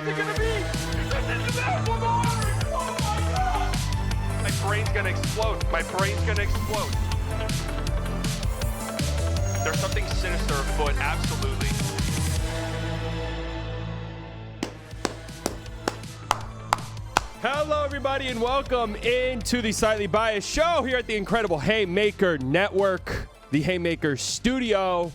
is it gonna be? This is it, Lamar! Oh my God! My brain's gonna explode. My brain's gonna explode. There's something sinister afoot, absolutely. Hello, everybody, and welcome into the Slightly Biased Show here at the incredible Haymaker Network, the Haymaker Studio.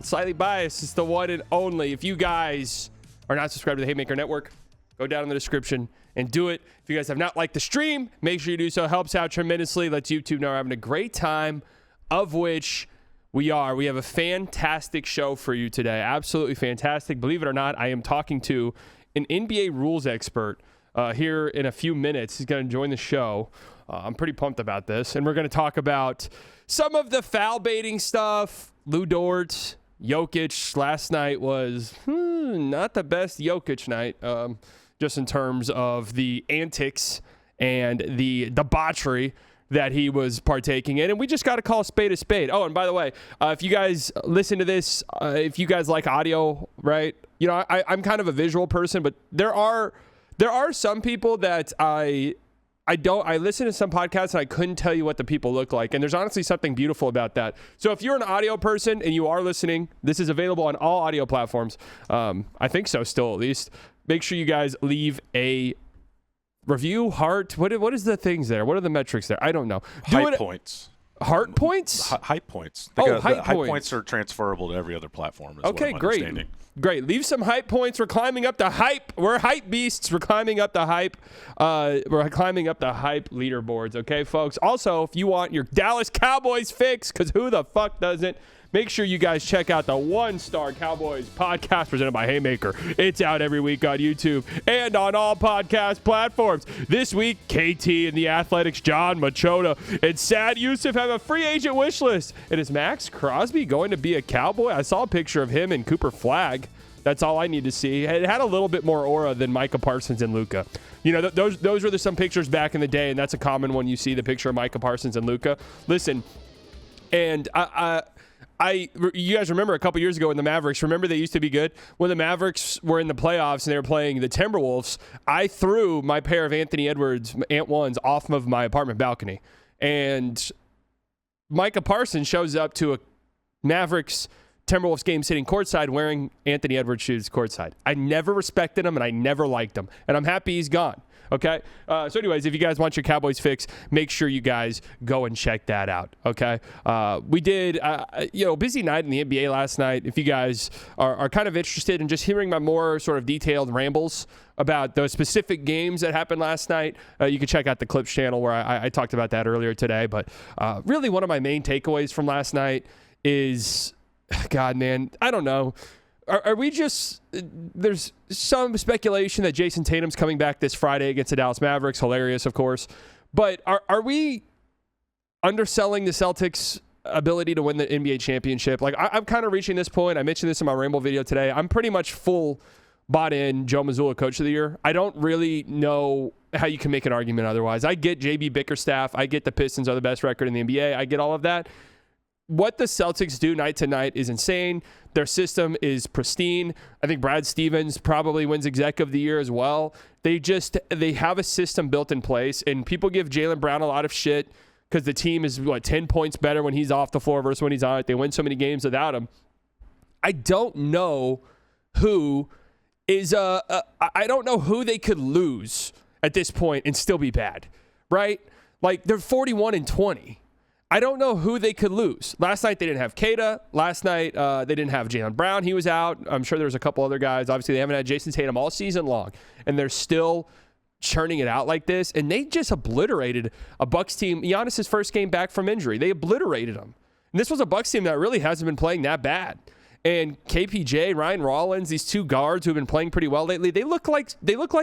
Slightly Biased is the one and only. If you guys are not subscribed to the Haymaker Network, go down in the description and do it. If you guys have not liked the stream, make sure you do so. It helps out tremendously. Lets YouTube know we're having a great time, of which we are. We have a fantastic show for you today. Absolutely fantastic. Believe it or not, I am talking to an NBA rules expert here in a few minutes. He's going to join the show. I'm pretty pumped about this. And we're going to talk about some of the foul baiting stuff. Lou Dort, Jokic last night was not the best Jokic night, just in terms of the antics and the debauchery that he was partaking in. And we just got to call a spade a spade. Oh, and by the way, if you guys listen to this, if you guys like audio, right? You know, I'm kind of a visual person, but there are some people that I listen to some podcasts and I couldn't tell you what the people look like. And there's honestly something beautiful about that. So if you're an audio person and you are listening, this is available on all audio platforms. I think so still, at least. Make sure you guys leave a review, heart. What is the things there? What are the metrics there? I don't know. Hype points. Heart points? Hype points. Hype points are transferable to every other platform. Okay, great. Great. Leave some hype points. We're climbing up the hype. We're hype beasts. We're climbing up the hype. We're climbing up the hype leaderboards. Okay, folks. Also, if you want your Dallas Cowboys fix, because who the fuck doesn't, make sure you guys check out the One Star Cowboys podcast presented by Haymaker. It's out every week on YouTube and on all podcast platforms. This week, KT and the Athletics' John Machota and Sad Yusuf have a free agent wish list. And is Max Crosby going to be a Cowboy? I saw a picture of him and Cooper Flagg. That's all I need to see. It had a little bit more aura than Micah Parsons and Luka. You know, those were some pictures back in the day, and that's a common one. You see the picture of Micah Parsons and Luka. Listen, and you guys remember a couple years ago when the Mavericks, remember they used to be good? When the Mavericks were in the playoffs and they were playing the Timberwolves, I threw my pair of Anthony Edwards Ant 1s off of my apartment balcony. And Micah Parsons shows up to a Mavericks Timberwolves game sitting courtside wearing Anthony Edwards shoes courtside. I never respected him and I never liked him. And I'm happy he's gone. Okay. So anyways, if you guys want your Cowboys fix, make sure you guys go and check that out. Okay. We did, busy night in the NBA last night. If you guys are kind of interested in just hearing my more sort of detailed rambles about those specific games that happened last night, you can check out the Clips channel where I talked about that earlier today. But really one of my main takeaways from last night is, God, man, I don't know. Are we just – there's some speculation that Jason Tatum's coming back this Friday against the Dallas Mavericks. Hilarious, of course. But are we underselling the Celtics' ability to win the NBA championship? Like, I'm kind of reaching this point. I mentioned this in my Rainbow video today. I'm pretty much full bought in Joe Mazzulla Coach of the Year. I don't really know how you can make an argument otherwise. I get JB Bickerstaff. I get the Pistons are the best record in the NBA. I get all of that. What the Celtics do night to night is insane. Their system is pristine. I think Brad Stevens probably wins Exec of the Year as well. They have a system built in place, and people give Jaylen Brown a lot of shit because the team is, 10 points better when he's off the floor versus when he's on it. They win so many games without him. I don't know who is I don't know who they could lose at this point and still be bad, right? Like, they're 41-20. I don't know who they could lose. Last night, they didn't have Kata. Last night, they didn't have Jaylen Brown. He was out. I'm sure there was a couple other guys. Obviously, they haven't had Jason Tatum all season long, and they're still churning it out like this. And they just obliterated a Bucks team. Giannis's first game back from injury. They obliterated him. And this was a Bucks team that really hasn't been playing that bad. And KPJ, Ryan Rollins, these two guards who have been playing pretty well lately, they look like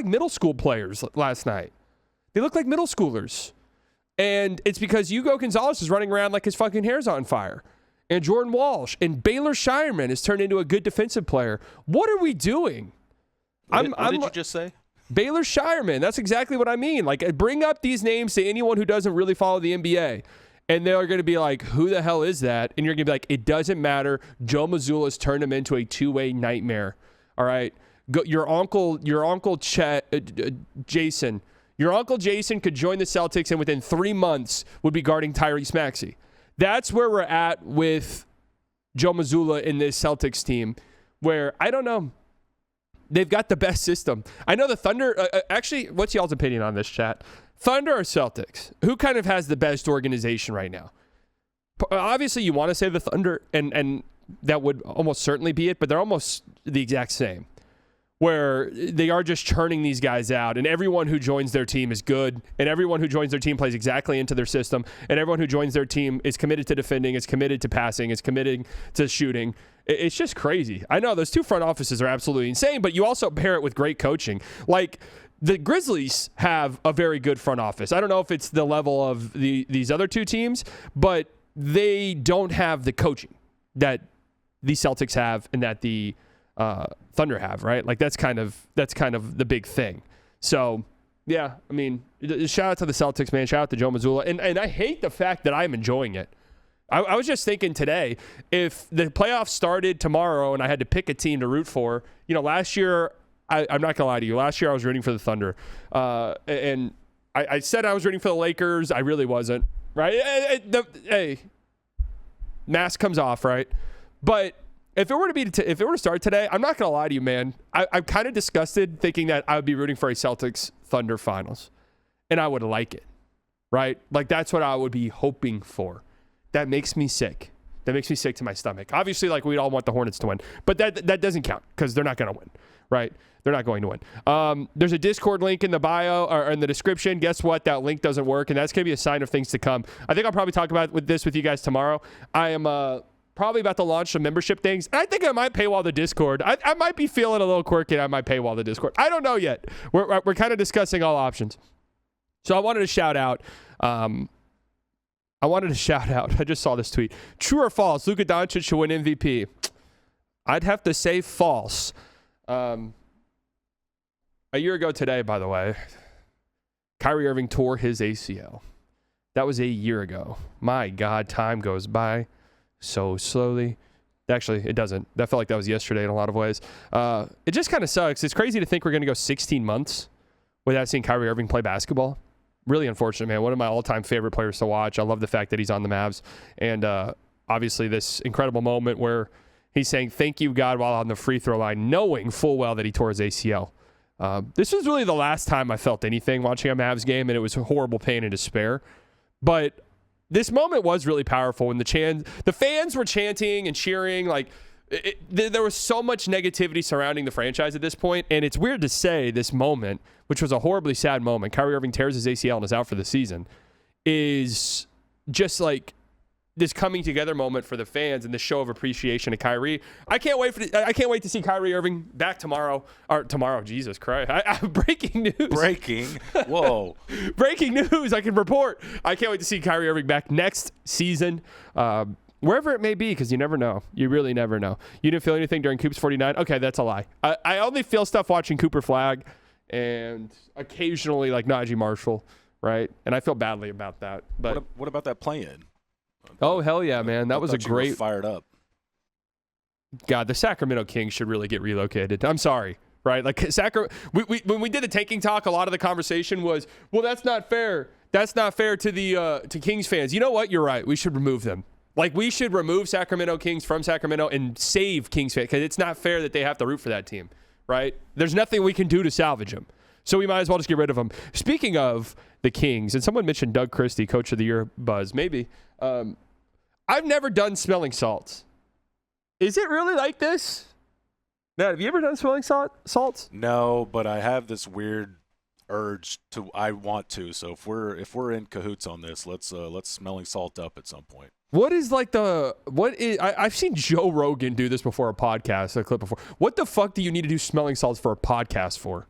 middle school players last night. They look like middle schoolers. And it's because Hugo Gonzalez is running around like his fucking hair's on fire. And Jordan Walsh and Baylor Shireman has turned into a good defensive player. What are we doing? What did you just say? Baylor Shireman. That's exactly what I mean. Like, bring up these names to anyone who doesn't really follow the NBA. And they're going to be like, who the hell is that? And you're going to be like, it doesn't matter. Joe Mazzulla's turned him into a two-way nightmare. All right? Your uncle Jason. Your uncle Jason could join the Celtics and within 3 months would be guarding Tyrese Maxey. That's where we're at with Joe Mazzulla in this Celtics team, where I don't know. They've got the best system. I know the Thunder. Actually, what's y'all's opinion on this, chat? Thunder or Celtics? Who kind of has the best organization right now? Obviously, you want to say the Thunder, and that would almost certainly be it, but they're almost the exact same, where they are just churning these guys out, and everyone who joins their team is good, and everyone who joins their team plays exactly into their system, and everyone who joins their team is committed to defending, is committed to passing, is committed to shooting. It's just crazy. I know those two front offices are absolutely insane, but you also pair it with great coaching. Like, the Grizzlies have a very good front office. I don't know if it's the level of these other two teams, but they don't have the coaching that the Celtics have and that the Thunder have, right? Like that's kind of the big thing. So yeah, I mean, shout out to the Celtics, man. Shout out to Joe Mazzulla, and I hate the fact that I'm enjoying it. I was just thinking today, if the playoffs started tomorrow and I had to pick a team to root for, last year, I'm not gonna lie to you. Last year I was rooting for the Thunder, and I said I was rooting for the Lakers. I really wasn't, right? Hey, mask comes off, right? But if it were to start today, I'm not gonna lie to you, man. I'm kind of disgusted thinking that I would be rooting for a Celtics Thunder finals, and I would like it, right? Like that's what I would be hoping for. That makes me sick. That makes me sick to my stomach. Obviously, like we'd all want the Hornets to win, but that doesn't count because they're not gonna win, right? They're not going to win. There's a Discord link in the bio or in the description. Guess what? That link doesn't work, and that's going to be a sign of things to come. I think I'll probably talk about this with you guys tomorrow. I am probably about to launch some membership things. I think I might paywall the Discord. I might be feeling a little quirky, and I might paywall the Discord. I don't know yet. We're kind of discussing all options. So I wanted to shout out. I just saw this tweet. True or false? Luka Doncic should win MVP. I'd have to say false. A year ago today, by the way, Kyrie Irving tore his ACL. That was a year ago. My God, time goes by so slowly. Actually, it doesn't. That felt like that was yesterday in a lot of ways. It just kind of sucks. It's crazy to think we're going to go 16 months without seeing Kyrie Irving play basketball. Really unfortunate, man. One of my all-time favorite players to watch. I love the fact that he's on the Mavs. And obviously this incredible moment where he's saying, thank you, God, while on the free throw line, knowing full well that he tore his ACL. This was really the last time I felt anything watching a Mavs game, and it was horrible pain and despair. But this moment was really powerful when the fans were chanting and cheering. Like there was so much negativity surrounding the franchise at this point, and it's weird to say this moment, which was a horribly sad moment, Kyrie Irving tears his ACL and is out for the season, is just like this coming together moment for the fans and the show of appreciation to Kyrie. I can't wait to see Kyrie Irving back tomorrow. Jesus Christ. Breaking news. Whoa. Breaking news. I can report. I can't wait to see Kyrie Irving back next season. Wherever it may be, because you never know. You really never know. You didn't feel anything during Coops 49? Okay, that's a lie. I only feel stuff watching Cooper Flag and occasionally like Najee Marshall, right? And I feel badly about that. But what about that play-in? Oh, hell yeah, man. That was a great... fired up. God, the Sacramento Kings should really get relocated. I'm sorry, right? Like, when we did the tanking talk, a lot of the conversation was, well, that's not fair. That's not fair to the to Kings fans. You know what? You're right. We should remove them. Like, we should remove Sacramento Kings from Sacramento and save Kings fans, because it's not fair that they have to root for that team, right? There's nothing we can do to salvage them. So we might as well just get rid of them. Speaking of the Kings, and someone mentioned Doug Christie, Coach of the Year buzz, maybe. I've never done smelling salts. Is it really like this? Matt, have you ever done smelling salts? No, but I have this weird urge to. I want to. So if we're in cahoots on this, let's smelling salt up at some point. I've seen Joe Rogan do this before a podcast, a clip before. What the fuck do you need to do smelling salts for a podcast for?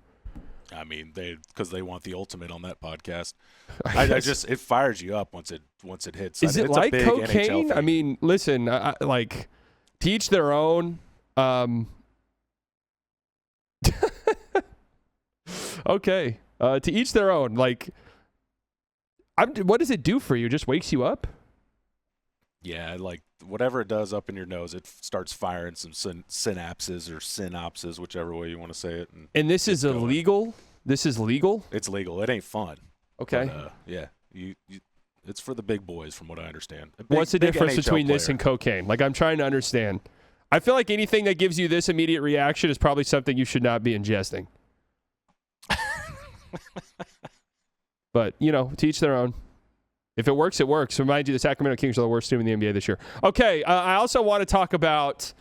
I mean, because they want the ultimate on that podcast. It fires you up once it hits. Is it like cocaine? I mean, listen, like, to each their own. Okay, to each their own. Like, what does it do for you? Just wakes you up? Yeah, like whatever it does up in your nose, it starts firing some synapses or synapses, whichever way you want to say it. And this is illegal? This is legal? It's legal. It ain't fun. Okay. But, yeah, it's for the big boys from what I understand. What's the difference between this and cocaine? Like, I'm trying to understand. I feel like anything that gives you this immediate reaction is probably something you should not be ingesting. But, to each their own. If it works, it works. Remind you, the Sacramento Kings are the worst team in the NBA this year. Okay, I also want to talk about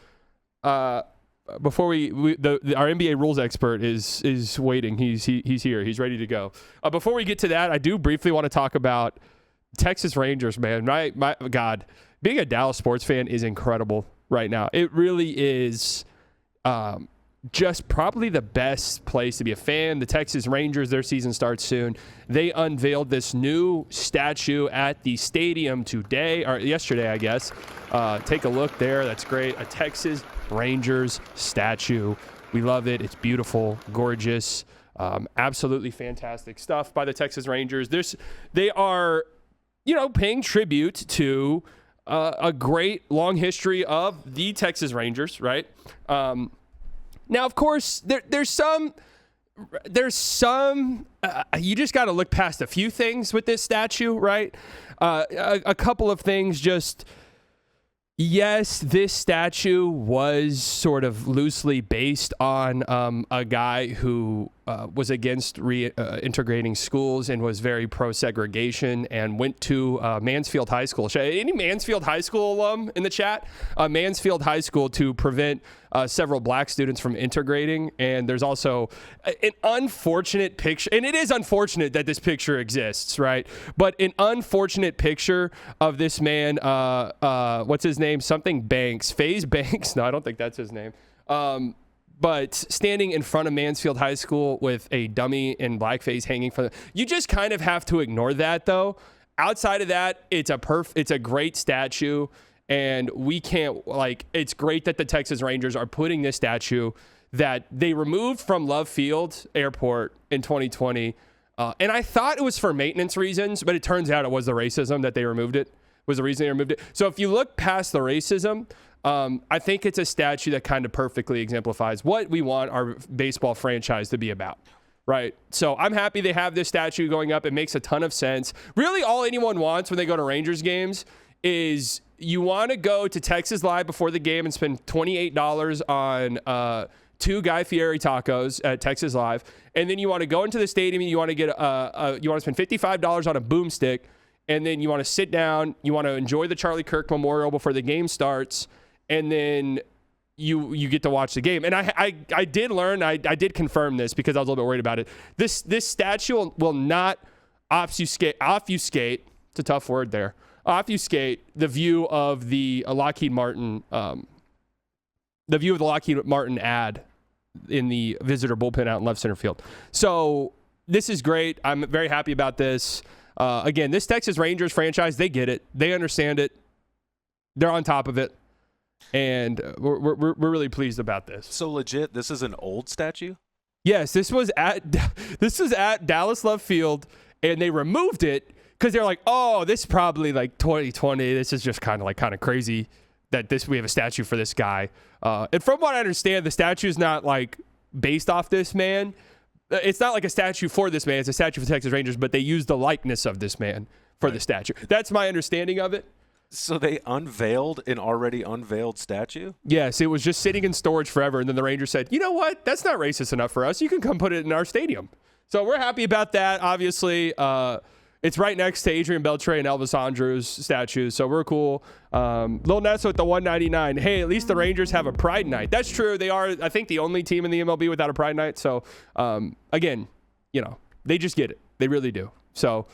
before our NBA rules expert is waiting. He's here. He's ready to go. Before we get to that, I do briefly want to talk about Texas Rangers. Man, my God, being a Dallas sports fan is incredible right now. It really is. Just probably the best place to be a fan. The Texas Rangers, their season starts soon. They unveiled this new statue at the stadium today, or yesterday, I guess. Take a look there. That's great. A Texas Rangers statue. We love it. It's beautiful, gorgeous, absolutely fantastic stuff by the Texas Rangers. They are, paying tribute to a great long history of the Texas Rangers, right? Now, of course, there's some. You just got to look past a few things with this statue, right? A couple of things. Just yes, this statue was sort of loosely based on a guy who was against integrating schools and was very pro-segregation and went to Mansfield High School. Any Mansfield High School alum in the chat? Mansfield High School to prevent several black students from integrating. And there's also an unfortunate picture, and it is unfortunate that this picture exists, right? But an unfortunate picture of this man, what's his name? Something Banks. FaZe Banks? No, I don't think that's his name. But standing in front of Mansfield High School with a dummy in blackface hanging from you just kind of have to ignore that, though. Outside of that, it's a great statue, and we can't, it's great that the Texas Rangers are putting this statue that they removed from Love Field Airport in 2020. And I thought it was for maintenance reasons, but it turns out it was the racism that they removed it, was the reason they removed it. So if you look past the racism, I think it's a statue that kind of perfectly exemplifies what we want our baseball franchise to be about, right? So I'm happy they have this statue going up. It makes a ton of sense. Really, all anyone wants when they go to Rangers games is you want to go to Texas Live before the game and spend $28 on 2 Guy Fieri tacos at Texas Live, and then you want to go into the stadium and you want to get you want to spend $55 on a boomstick, and then you want to sit down, you want to enjoy the Charlie Kirk Memorial before the game starts. And then you get to watch the game. And I did learn, I did confirm this because I was a little bit worried about it. This statue will not obfuscate, it's a tough word there, obfuscate the view of the Lockheed Martin ad in the visitor bullpen out in left center field. So this is great. I'm very happy about this. Again, this Texas Rangers franchise, they get it. They understand it. They're on top of it. And we're really pleased about this. So legit, this is an old statue? Yes, this was at Dallas Love Field, and they removed it because they're like, oh, this is probably like 2020. This is just kind of crazy that we have a statue for this guy. And from what I understand, the statue is not like based off this man. It's not like a statue for this man. It's a statue for Texas Rangers, but they used the likeness of this man for the statue. That's my understanding of it. So they unveiled an already unveiled statue? Yes, it was just sitting in storage forever. And then the Rangers said, you know what? That's not racist enough for us. You can come put it in our stadium. So we're happy about that. Obviously, it's right next to Adrian Beltre and Elvis Andrus statues. So we're cool. Lil Ness with the 199. Hey, at least the Rangers have a Pride Night. That's true. They are, I think, the only team in the MLB without a Pride Night. So, again, they just get it. They really do. So,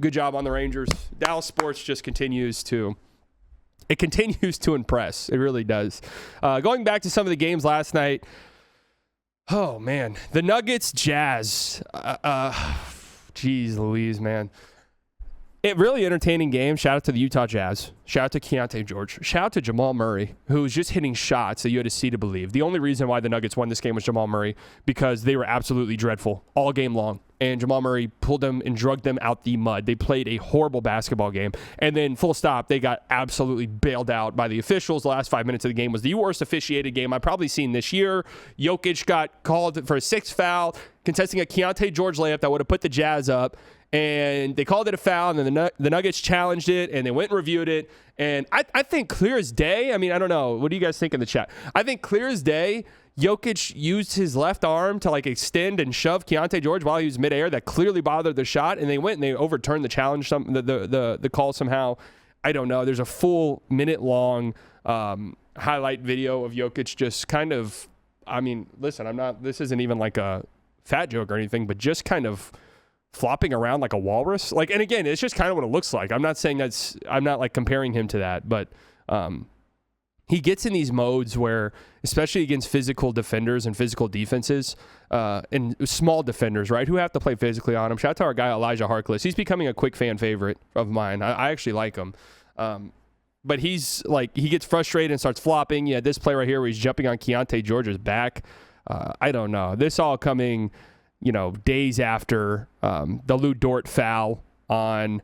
good job on the Rangers. Dallas sports just continues to impress. It really does. Going back to some of the games last night. Oh man, the Nuggets Jazz. Geez Louise, man. really entertaining game. Shout out to the Utah Jazz. Shout out to Keontae George. Shout out to Jamal Murray, who was just hitting shots that you had to see to believe. The only reason why the Nuggets won this game was Jamal Murray, because they were absolutely dreadful all game long. And Jamal Murray pulled them and drugged them out the mud. They played a horrible basketball game. And then full stop, they got absolutely bailed out by the officials. The last 5 minutes of the game was the worst officiated game I've probably seen this year. Jokic got called for a 6th foul, contesting a Keontae George layup that would have put the Jazz up. And they called it a foul, and then the Nuggets challenged it, and they went and reviewed it. And I think clear as day, I mean, I don't know. What do you guys think in the chat? I think clear as day, Jokic used his left arm to like extend and shove Keontae George while he was midair. That clearly bothered the shot, and they went and they overturned the challenge, the call somehow. I don't know. There's a full minute-long highlight video of Jokic just kind of, I mean, listen, this isn't even like a fat joke or anything, but just kind of flopping around like a walrus. Like, and again, it's just kind of what it looks like. I'm not saying I'm not like comparing him to that, but he gets in these modes where, especially against physical defenders and physical defenses, and small defenders, right, who have to play physically on him. Shout out to our guy Elijah Harkless. He's becoming a quick fan favorite of mine. I actually like him. But he's like, he gets frustrated and starts flopping. Yeah, this play right here where he's jumping on Keontae George's back. I don't know. This all coming, days after the Lou Dort foul on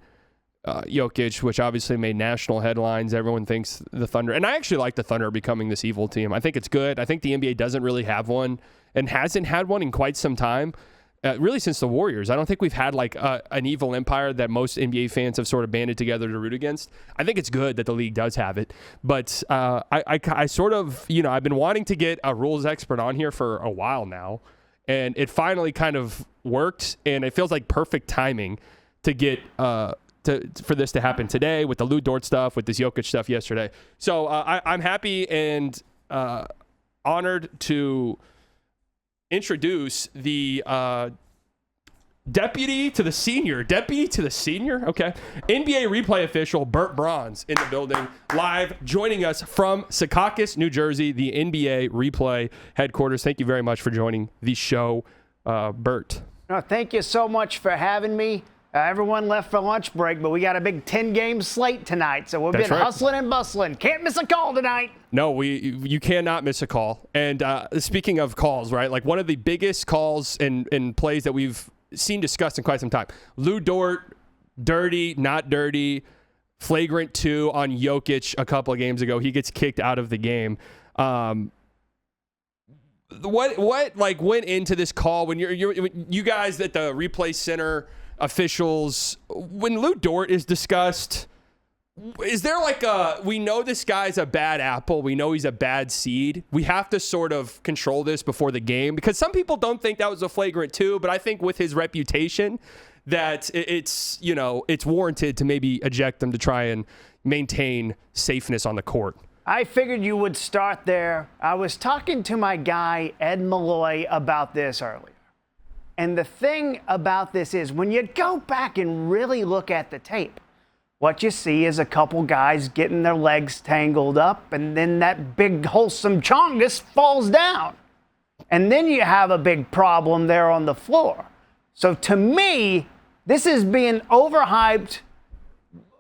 Jokic, which obviously made national headlines. Everyone thinks the Thunder, and I actually like the Thunder becoming this evil team. I think it's good. I think the NBA doesn't really have one and hasn't had one in quite some time, really since the Warriors. I don't think we've had like an evil empire that most NBA fans have sort of banded together to root against. I think it's good that the league does have it, but I sort of, I've been wanting to get a rules expert on here for a while now, and it finally kind of worked, and it feels like perfect timing to get for this to happen today with the Lou Dort stuff, with this Jokic stuff yesterday. So I'm happy and honored to introduce the deputy to the senior, okay, NBA replay official Bert Bronze in the building, live, joining us from Secaucus, New Jersey, the NBA replay headquarters. Thank you very much for joining the show, Bert. No, thank you so much for having me. Everyone left for lunch break, but we got a big 10-game slate tonight, so we've been hustling and bustling. Can't miss a call tonight. No, you cannot miss a call. And speaking of calls, right, like one of the biggest calls and plays that we've seen discussed in quite some time. Lou Dort, dirty, not dirty, flagrant 2 on Jokic a couple of games ago. He gets kicked out of the game. What like went into this call when you guys at the replay center officials, when Lou Dort is discussed, is there like we know this guy's a bad apple, we know he's a bad seed, we have to sort of control this before the game? Because some people don't think that was a flagrant 2, but I think with his reputation that it's warranted to maybe eject him to try and maintain safeness on the court. I figured you would start there. I was talking to my guy Ed Malloy about this earlier. And the thing about this is when you go back and really look at the tape, what you see is a couple guys getting their legs tangled up, and then that big wholesome chongus falls down. And then you have a big problem there on the floor. So to me, this is being overhyped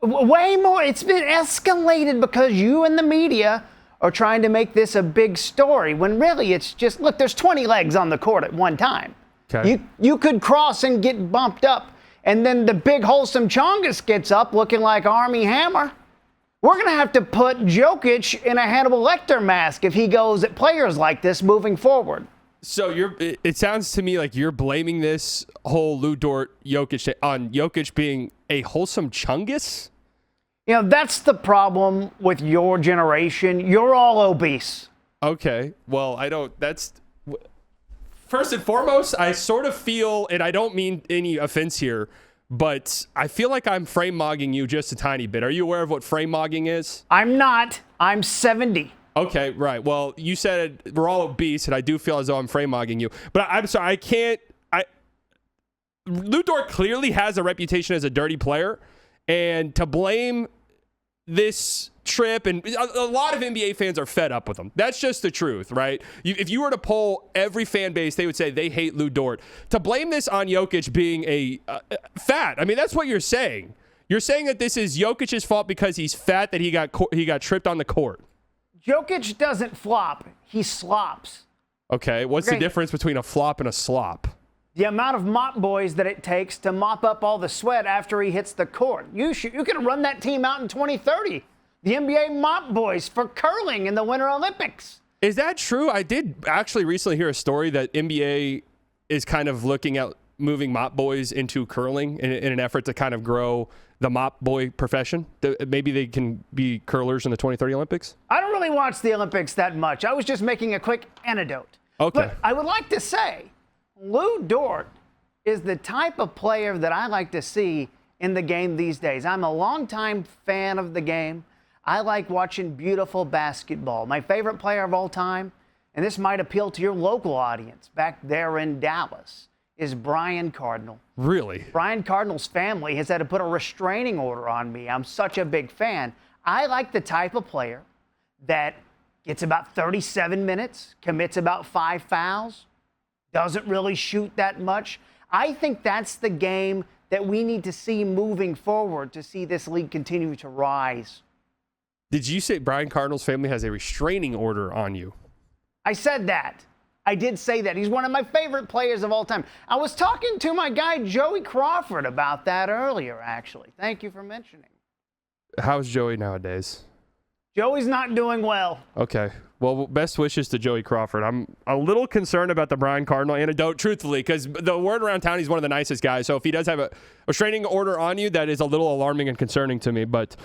way more. It's been escalated because you and the media are trying to make this a big story when really it's just, look, there's 20 legs on the court at one time. Okay. You could cross and get bumped up, and then the big wholesome chongus gets up looking like Army Hammer. We're going to have to put Jokic in a Hannibal Lecter mask if he goes at players like this moving forward. So it sounds to me like you're blaming this whole Lou Dort Jokic on Jokic being a wholesome chungus? That's the problem with your generation. You're all obese. Okay. Well, first and foremost, I sort of feel, and I don't mean any offense here, but I feel like I'm frame mogging you just a tiny bit. Are you aware of what frame mogging is? I'm not. I'm 70. Okay, right. Well, you said we're all obese, and I do feel as though I'm frame mogging you. But I'm sorry, I can't. Lou Dort clearly has a reputation as a dirty player, and to blame this trip, and a lot of NBA fans are fed up with him. That's just the truth, right? If you were to poll every fan base, they would say they hate Lou Dort. To blame this on Jokic being a fat, I mean, that's what you're saying. You're saying that this is Jokic's fault because he's fat that he got tripped on the court. Jokic doesn't flop. He slops. Okay, what's the difference between a flop and a slop? The amount of mop boys that it takes to mop up all the sweat after he hits the court. You could run that team out in 2030. The NBA mop boys for curling in the Winter Olympics. Is that true? I did actually recently hear a story that NBA is kind of looking at moving mop boys into curling in an effort to kind of grow the mop boy profession. Maybe they can be curlers in the 2030 Olympics? I don't really watch the Olympics that much. I was just making a quick anecdote. Okay. But I would like to say, Lou Dort is the type of player that I like to see in the game these days. I'm a longtime fan of the game. I like watching beautiful basketball. My favorite player of all time, and this might appeal to your local audience back there in Dallas, is Brian Cardinal. Really? Brian Cardinal's family has had to put a restraining order on me. I'm such a big fan. I like the type of player that gets about 37 minutes, commits about 5 fouls, doesn't really shoot that much. I think that's the game that we need to see moving forward to see this league continue to rise. Did you say Brian Cardinal's family has a restraining order on you? I said that. I did say that. He's one of my favorite players of all time. I was talking to my guy Joey Crawford about that earlier, actually. Thank you for mentioning. How's Joey nowadays? Joey's not doing well. Okay. Well, best wishes to Joey Crawford. I'm a little concerned about the Brian Cardinal anecdote, truthfully, because the word around town, he's one of the nicest guys. So if he does have a restraining order on you, that is a little alarming and concerning to me. But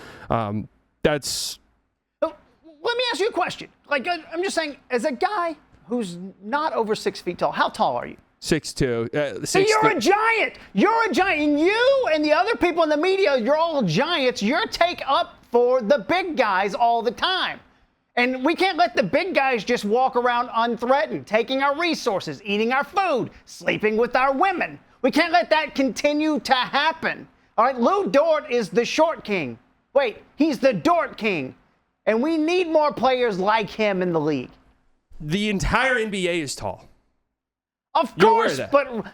that's... Let me ask you a question. Like, I'm just saying, as a guy who's not over 6 feet tall, how tall are you? 6'2". So you're a giant. You're a giant. And you and the other people in the media, you're all giants. You're take up for the big guys all the time. And we can't let the big guys just walk around unthreatened, taking our resources, eating our food, sleeping with our women. We can't let that continue to happen. All right, Lou Dort is the short king. Wait, he's the Dort king. And we need more players like him in the league. The entire NBA is tall. Of course, but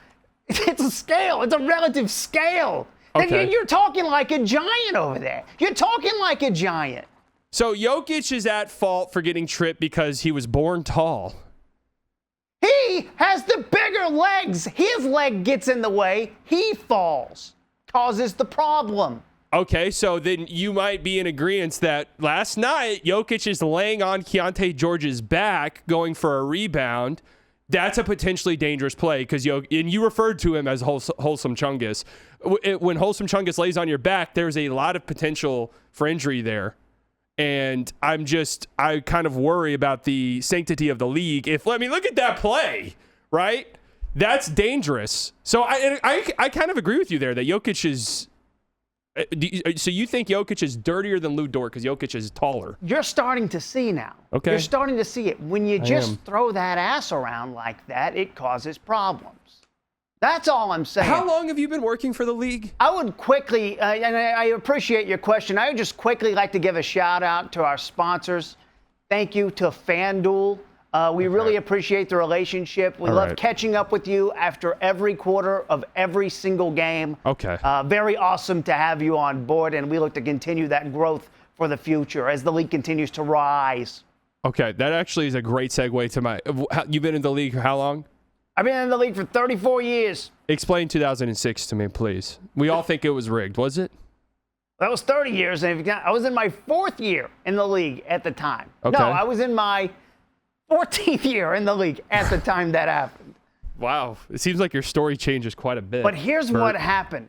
it's a scale. It's a relative scale. Okay. You're talking like a giant over there. You're talking like a giant. So Jokic is at fault for getting tripped because he was born tall. He has the bigger legs. His leg gets in the way. He falls. Causes the problem. Okay, so then you might be in agreement that last night Jokic is laying on Keontae George's back, going for a rebound. That's a potentially dangerous play because and you referred to him as Wholesome Chungus. When Wholesome Chungus lays on your back, there's a lot of potential for injury there. And I kind of worry about the sanctity of the league. Look at that play, right? That's dangerous. So I kind of agree with you there that Jokic is. So you think Jokic is dirtier than Lou Dort because Jokic is taller? You're starting to see now. Okay. You're starting to see it. When you just throw that ass around like that, it causes problems. That's all I'm saying. How long have you been working for the league? I would quickly, and I appreciate your question, I would just quickly like to give a shout out to our sponsors. Thank you to FanDuel. We really appreciate the relationship. We love catching up with you after every quarter of every single game. Okay. Very awesome to have you on board, and we look to continue that growth for the future as the league continues to rise. Okay, that actually is a great segue to you've been in the league for how long? I've been in the league for 34 years. Explain 2006 to me, please. We all think it was rigged, was it? That was 30 years, and I was in my 4th year in the league at the time. Okay. No, I was in my 14th year in the league at the time that happened. Wow. It seems like your story changes quite a bit. But here's what happened.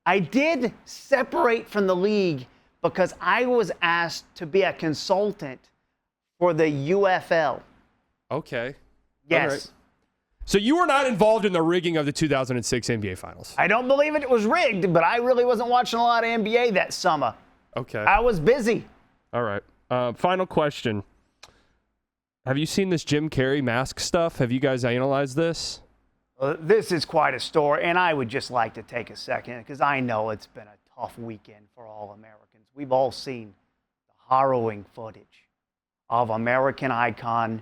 I did separate from the league because I was asked to be a consultant for the UFL. Okay. Yes. All right. So you were not involved in the rigging of the 2006 NBA Finals? I don't believe it was rigged, but I really wasn't watching a lot of NBA that summer. Okay. I was busy. All right. Final question. Have you seen this Jim Carrey mask stuff? Have you guys analyzed this? This is quite a story, and I would just like to take a second because I know it's been a tough weekend for all Americans. We've all seen the harrowing footage of American icon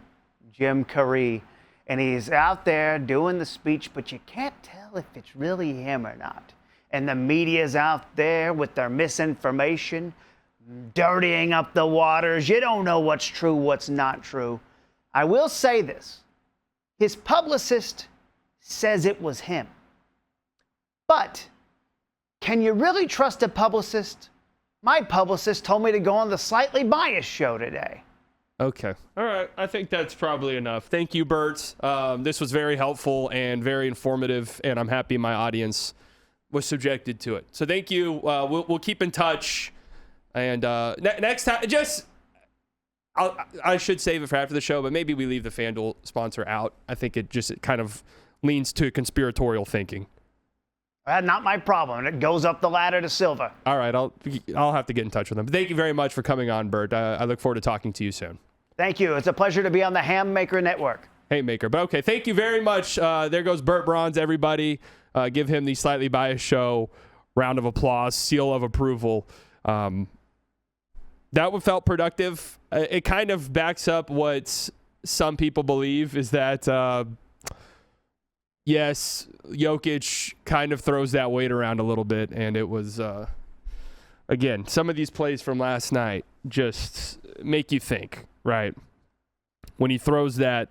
Jim Carrey, and he's out there doing the speech, but you can't tell if it's really him or not. and the media's out there with their misinformation, dirtying up the waters. You don't know what's true, what's not true. I will say this. His publicist says it was him. But can you really trust a publicist? My publicist told me to go on the Slightly Biased show today. Okay. All right. I think that's probably enough. Thank you, Bert. This was very helpful and very informative, and I'm happy my audience was subjected to it. So thank you. We'll keep in touch. And next time, I should save it for after the show, but maybe we leave the FanDuel sponsor out. I think it kind of leans to conspiratorial thinking. Not my problem. It goes up the ladder to silver. All right, I'll have to get in touch with them. Thank you very much for coming on, Bert. I look forward to talking to you soon. Thank you. It's a pleasure to be on the Haymaker Network. Haymaker. But okay, thank you very much. There goes Bert Bronze, everybody. Give him the Slightly Biased Show round of applause, seal of approval. That one felt productive. It kind of backs up what some people believe is that, yes, Jokic kind of throws that weight around a little bit, and it was, again, some of these plays from last night just make you think, right? When he throws that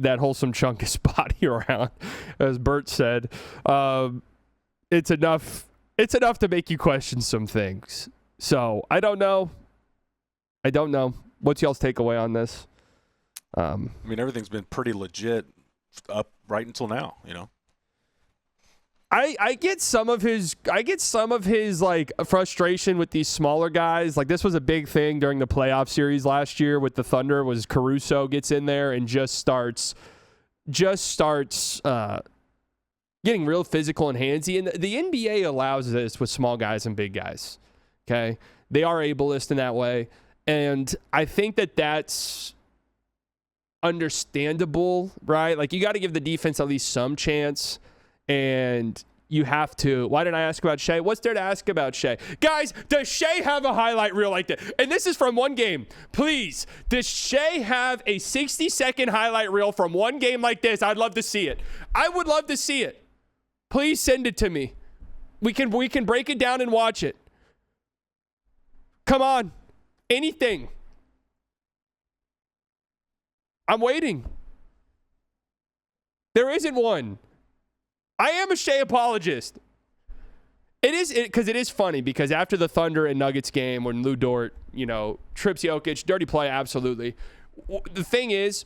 wholesome chunk of his body around, as Bert said, it's enough to make you question some things. So I don't know. What's y'all's takeaway on this? I mean, everything's been pretty legit up right until now, you know. I get some of his like frustration with these smaller guys. Like, this was a big thing during the playoff series last year with the Thunder, was Caruso gets in there and just starts getting real physical and handsy. And the NBA allows this with small guys and big guys. Okay, they are ableist in that way, and I think that's understandable, right? Like, you got to give the defense at least some chance. And you have to. Why didn't I ask about Shea? What's there to ask about Shea? Guys, does Shea have a highlight reel like that? And this is from one game. Please, does Shea have a 60-second highlight reel from one game like this? I'd love to see it. I would love to see it. Please send it to me. We can break it down and watch it. Come on. Anything. I'm waiting. There isn't one. I am a Shea apologist. It is funny because after the Thunder and Nuggets game when Lou Dort, trips Jokic, dirty play, absolutely. The thing is,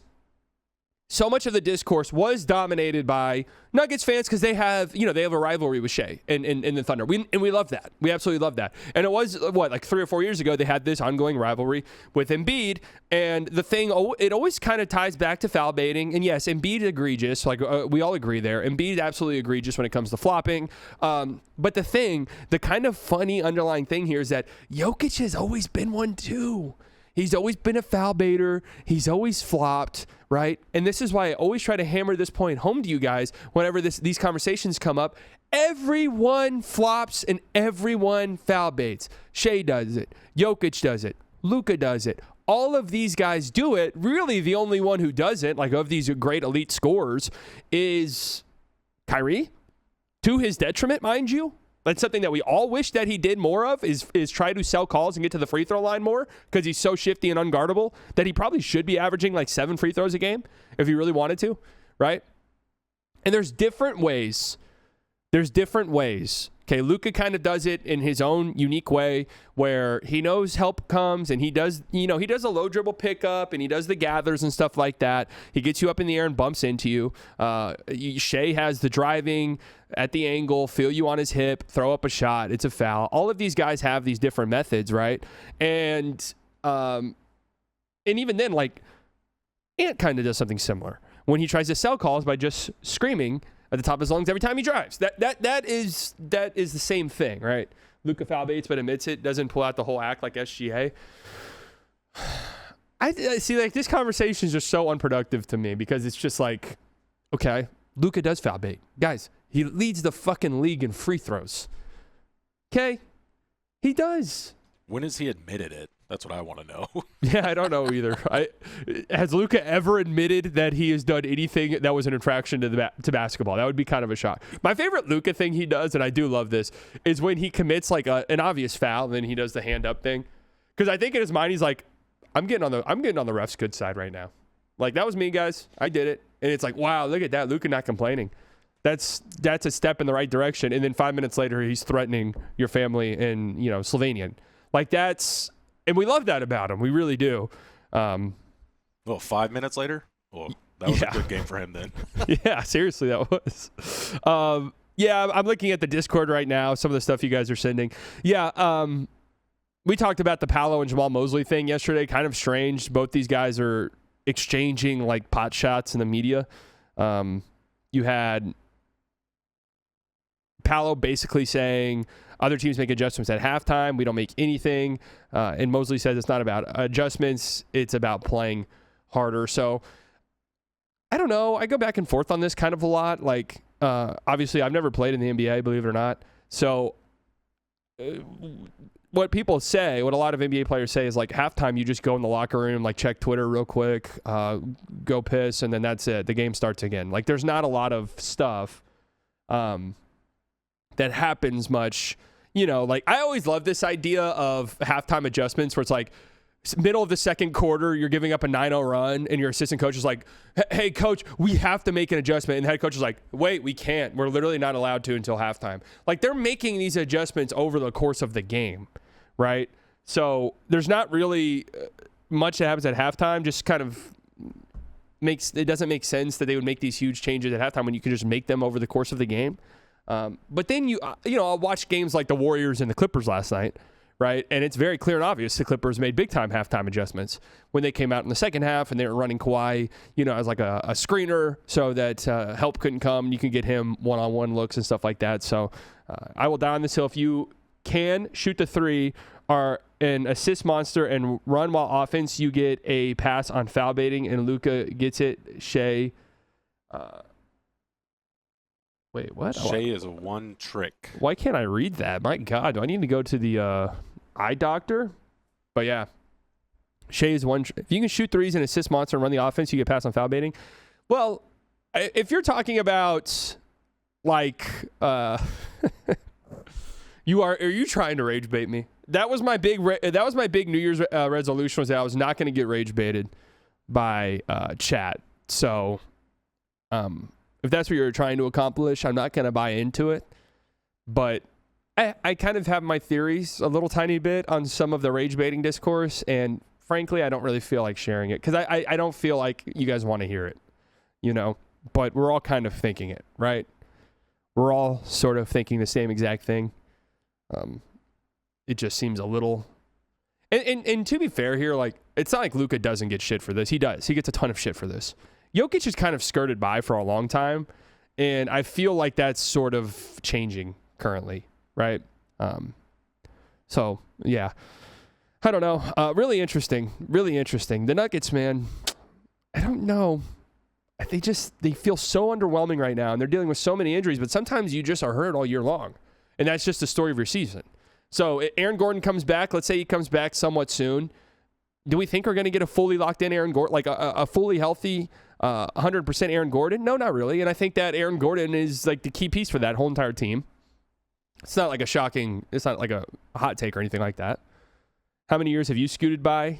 so much of the discourse was dominated by Nuggets fans because they have a rivalry with Shea and the Thunder. We love that. We absolutely love that. And it was, like 3 or 4 years ago, they had this ongoing rivalry with Embiid. And the thing, it always kind of ties back to foul baiting. And yes, Embiid egregious. Like, we all agree there. Embiid absolutely egregious when it comes to flopping. But the kind of funny underlying thing here is that Jokic has always been one too. He's always been a foul baiter. He's always flopped, right? And this is why I always try to hammer this point home to you guys whenever these conversations come up. Everyone flops and everyone foul baits. Shea does it. Jokic does it. Luka does it. All of these guys do it. Really, the only one who doesn't, like of these great elite scorers, is Kyrie. To his detriment, mind you. That's something that we all wish that he did more of, is try to sell calls and get to the free throw line more, because he's so shifty and unguardable that he probably should be averaging like 7 free throws a game if he really wanted to, right? And there's different ways. Okay, Luka kind of does it in his own unique way where he knows help comes and he does a low dribble pickup and he does the gathers and stuff like that. He gets you up in the air and bumps into you. Shea has the driving at the angle, feel you on his hip, throw up a shot. It's a foul. All of these guys have these different methods, right? And even then, like, Ant kind of does something similar when he tries to sell calls by just screaming at the top of his lungs every time he drives. That is the same thing, right? Luka foul baits but admits it, doesn't pull out the whole act like SGA. I see, like, this conversation is just so unproductive to me because it's just like, okay, Luka does foul bait. Guys, he leads the fucking league in free throws. Okay? He does. When has he admitted it? That's what I want to know. Yeah, I don't know either. Has Luka ever admitted that he has done anything that was an infraction to basketball? That would be kind of a shock. My favorite Luka thing he does, and I do love this, is when he commits like an obvious foul, and then he does the hand up thing. Because I think in his mind he's like, I'm getting on the ref's good side right now. Like, that was me, guys. I did it. And it's like, wow, look at that. Luka not complaining. That's a step in the right direction. And then 5 minutes later, he's threatening your family in, Slovenian. Like, and we love that about him. We really do. Well, 5 minutes later? Well, that was a good game for him then. Yeah, seriously, that was. Yeah, I'm looking at the Discord right now, some of the stuff you guys are sending. Yeah, we talked about the Paolo and Jamal Mosley thing yesterday. Kind of strange. Both these guys are exchanging like pot shots in the media. You had Paolo basically saying other teams make adjustments at halftime. We don't make anything. And Mosley says it's not about adjustments. It's about playing harder. So I don't know. I go back and forth on this kind of a lot. Like, obviously I've never played in the NBA, believe it or not. So what people say, what a lot of NBA players say is like halftime, you just go in the locker room, like check Twitter real quick, go piss, and then that's it. The game starts again. Like, there's not a lot of stuff that happens much. Like, I always love this idea of halftime adjustments where it's like middle of the second quarter, you're giving up a 9-0 run, and your assistant coach is like, hey, coach, we have to make an adjustment. And the head coach is like, wait, we can't. We're literally not allowed to until halftime. Like, they're making these adjustments over the course of the game, right? So there's not really much that happens at halftime. Just kind of it doesn't make sense that they would make these huge changes at halftime when you can just make them over the course of the game. But then I'll watch games like the Warriors and the Clippers last night, right? And it's very clear and obvious the Clippers made big time halftime adjustments when they came out in the second half, and they were running Kawhi, as like a screener so that help couldn't come. You can get him one-on-one looks and stuff like that. So I will die on this hill. If you can shoot the three, are an assist monster and run while offense, you get a pass on foul baiting, and Luka gets it. Shea. Wait, what? Shea is a one trick. Why can't I read that? My God, do I need to go to the eye doctor? But yeah, Shea is one. If you can shoot threes and assist monster and run the offense, you get pass on foul baiting. Well, if you're talking about like, are you trying to rage bait me? That was my big New Year's resolution, was that I was not going to get rage baited by chat. So, if that's what you're trying to accomplish, I'm not going to buy into it. But I kind of have my theories a little tiny bit on some of the rage baiting discourse, and frankly, I don't really feel like sharing it because I don't feel like you guys want to hear it, But we're all kind of thinking it, right? We're all sort of thinking the same exact thing. It just seems a little. And to be fair here, like, it's not like Luka doesn't get shit for this. He does. He gets a ton of shit for this. Jokic is kind of skirted by for a long time, and I feel like that's sort of changing currently, right? So, yeah. I don't know. Really interesting. Really interesting. The Nuggets, man, I don't know. They feel so underwhelming right now, and they're dealing with so many injuries, but sometimes you just are hurt all year long, and that's just the story of your season. So Aaron Gordon comes back. Let's say he comes back somewhat soon. Do we think we're going to get a fully locked in Aaron Gordon, like a fully healthy 100% Aaron Gordon? No, not really. And I think that Aaron Gordon is like the key piece for that whole entire team. It's not like it's not like a hot take or anything like that. How many years have you scooted by?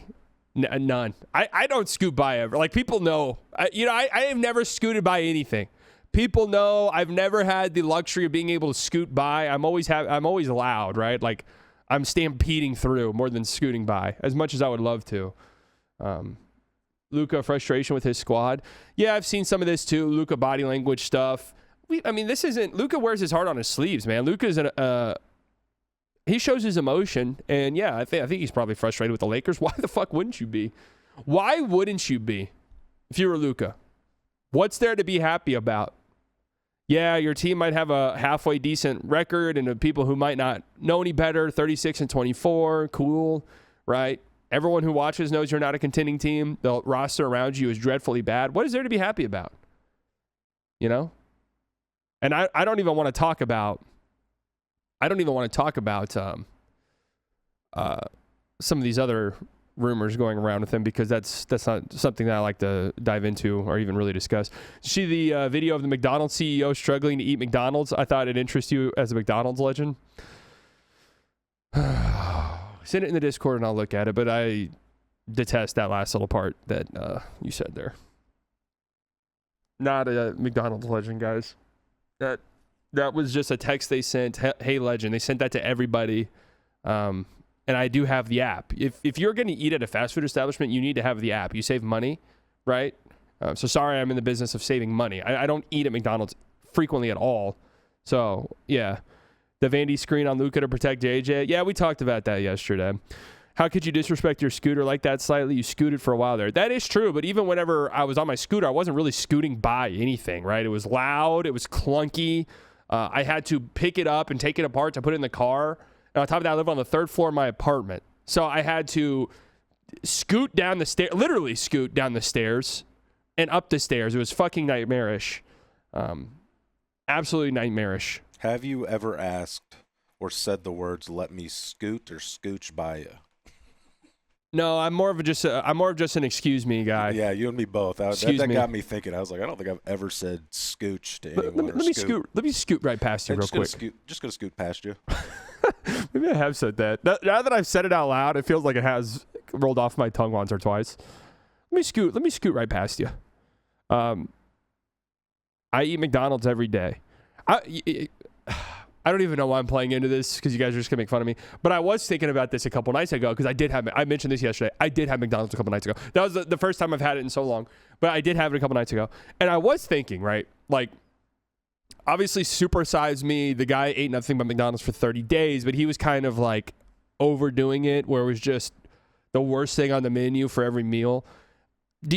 None. I don't scoot by ever. Like, people know. I have never scooted by anything. People know I've never had the luxury of being able to scoot by. I'm always loud, right? Like, I'm stampeding through more than scooting by, as much as I would love to. Luka frustration with his squad. Yeah, I've seen some of this too. Luka body language stuff. This isn't. Luka wears his heart on his sleeves, man. Luka's he shows his emotion, and yeah, I think he's probably frustrated with the Lakers. Why the fuck wouldn't you be? Why wouldn't you be if you were Luka? What's there to be happy about? Yeah, your team might have a halfway decent record, and the people who might not know any better, 36-24, cool, right? Everyone who watches knows you're not a contending team. The roster around you is dreadfully bad. What is there to be happy about? And I don't even want to talk about some of these other rumors going around with him, because that's not something that I like to dive into or even really discuss. See the video of the McDonald's CEO struggling to eat McDonald's? I thought it'd interest you as a McDonald's legend. Send it in the Discord and I'll look at it, but I detest that last little part that you said there. Not a McDonald's legend, guys. That was just a text they sent. Hey, legend. They sent that to everybody. And I do have the app. If you're going to eat at a fast food establishment, you need to have the app. You save money, right? So sorry, I'm in the business of saving money. I don't eat at McDonald's frequently at all. So, yeah. The Vandy screen on Luka to protect JJ. Yeah, we talked about that yesterday. How could you disrespect your scooter like that slightly? You scooted for a while there. That is true, but even whenever I was on my scooter, I wasn't really scooting by anything, right? It was loud. It was clunky. I had to pick it up and take it apart to put it in the car. And on top of that, I live on the 3rd floor of my apartment. So I had to scoot down the stairs, literally scoot down the stairs and up the stairs. It was fucking nightmarish. Absolutely nightmarish. Have you ever asked or said the words, let me scoot or scooch by you? No, I'm more of just an excuse me guy. Yeah, you and me both. That got me thinking. I was like, I don't think I've ever said scooch to anyone. Let me scoot right past you real quick. Just gonna scoot past you. Maybe I have said that. Now that I've said it out loud, it feels like it has rolled off my tongue once or twice. Let me scoot right past you. I eat McDonald's every day. I don't even know why I'm playing into this, because you guys are just going to make fun of me. But I was thinking about this a couple nights ago, because I mentioned this yesterday. I did have McDonald's a couple nights ago. That was the first time I've had it in so long. But I did have it a couple nights ago. And I was thinking, right, like, obviously Supersize Me, the guy ate nothing but McDonald's for 30 days, but he was kind of like overdoing it, where it was just the worst thing on the menu for every meal.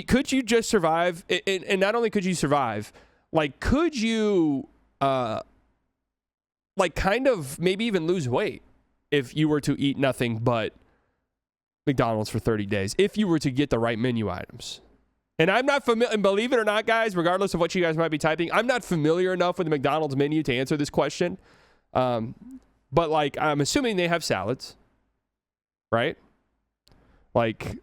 Could you just survive? And not only could you survive, like, could you... like kind of maybe even lose weight if you were to eat nothing but McDonald's for 30 days, if you were to get the right menu items. And I'm not familiar, and believe it or not, guys, regardless of what you guys might be typing, I'm not familiar enough with the McDonald's menu to answer this question. But like, I'm assuming they have salads, right? Like,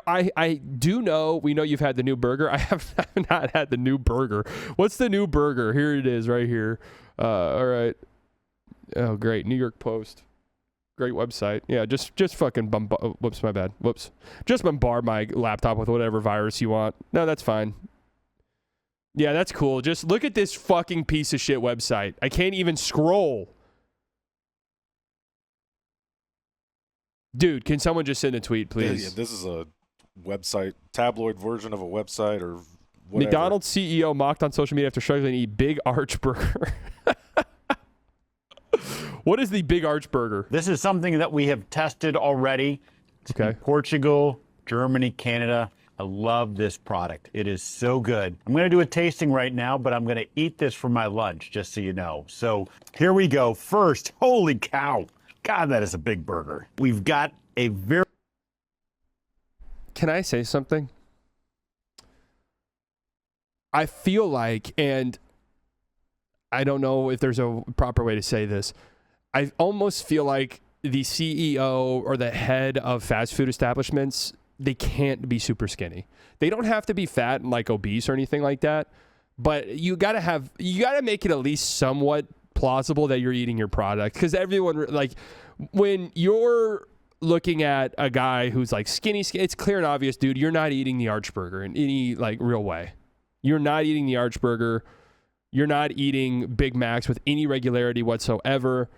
I do know, we know you've had the new burger. I have not had the new burger. What's the new burger? Here it is right here. All right. Oh, great. New York Post. Great website. Yeah, just fucking whoops, my bad. Whoops. Just bombard my laptop with whatever virus you want. No, that's fine. Yeah, that's cool. Just look at this fucking piece of shit website. I can't even scroll. Dude, can someone just send a tweet, please? Yeah, this is a website, tabloid version of a website or whatever. McDonald's CEO mocked on social media after struggling to eat Big Arch Burger. What is the Big Arch Burger? This is something that we have tested already. It's in Portugal, Germany, Canada. I love this product. It is so good. I'm going to do a tasting right now, but I'm going to eat this for my lunch, just so you know. So here we go. First, holy cow. God, that is a big burger. We've got a very... Can I say something? I feel like, and I don't know if there's a proper way to say this, I almost feel like the CEO or the head of fast food establishments, they can't be super skinny. They don't have to be fat and like obese or anything like that, but you gotta make it at least somewhat plausible that you're eating your product, because everyone, like, when you're looking at a guy who's like skinny, it's clear and obvious, dude, you're not eating the Arch Burger in any like real way. You're not eating the Arch Burger. You're not eating Big Macs with any regularity whatsoever.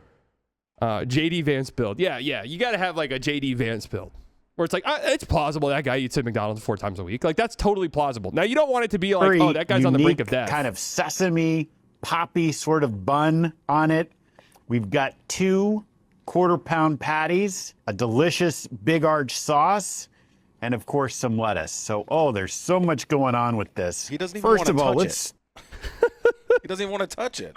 JD Vance build. Yeah. You got to have like a JD Vance build where it's like, it's plausible that guy eats at McDonald's 4 times a week. Like, that's totally plausible. Now, you don't want it to be like, oh, that guy's on the brink of death. Kind of sesame, poppy sort of bun on it. We've got 2 quarter-pound patties, a delicious Big Arch sauce, and of course some lettuce. So, there's so much going on with this. He doesn't even want to touch it. He doesn't even want to touch it.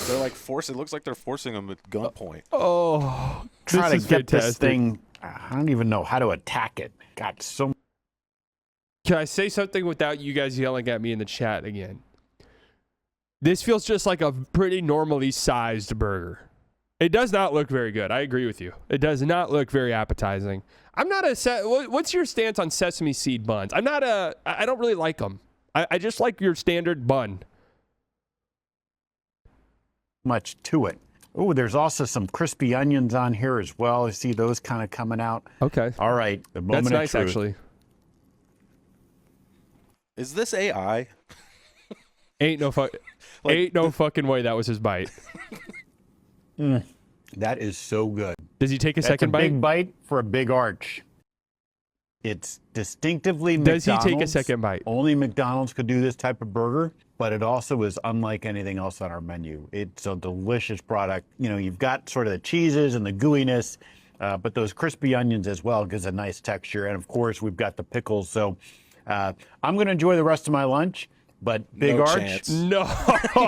They're like it looks like they're forcing him at gunpoint. Oh, trying to get fantastic. This thing. I don't even know how to attack it. Got so. Can I say something without you guys yelling at me in the chat again? This feels just like a pretty normally sized burger. It does not look very good. I agree with you. It does not look very appetizing. I'm not what's your stance on sesame seed buns? I don't really like them. I just like your standard bun. Much to it. Oh, there's also some crispy onions on here as well. I see those kind of coming out. Okay. All right. The moment That's nice, of truth. actually. Is this AI? Ain't no fucking way that was his bite. That is so good. Does he take a That's second a bite? big bite for a big arch. It's distinctively Does McDonald's. he take a second bite? Only McDonald's could do this type of burger, but it also is unlike anything else on our menu. It's a delicious product. You know, you've got sort of the cheeses and the gooiness, but those crispy onions as well gives a nice texture. And of course, we've got the pickles. So I'm going to enjoy the rest of my lunch, but big No arch. chance. No.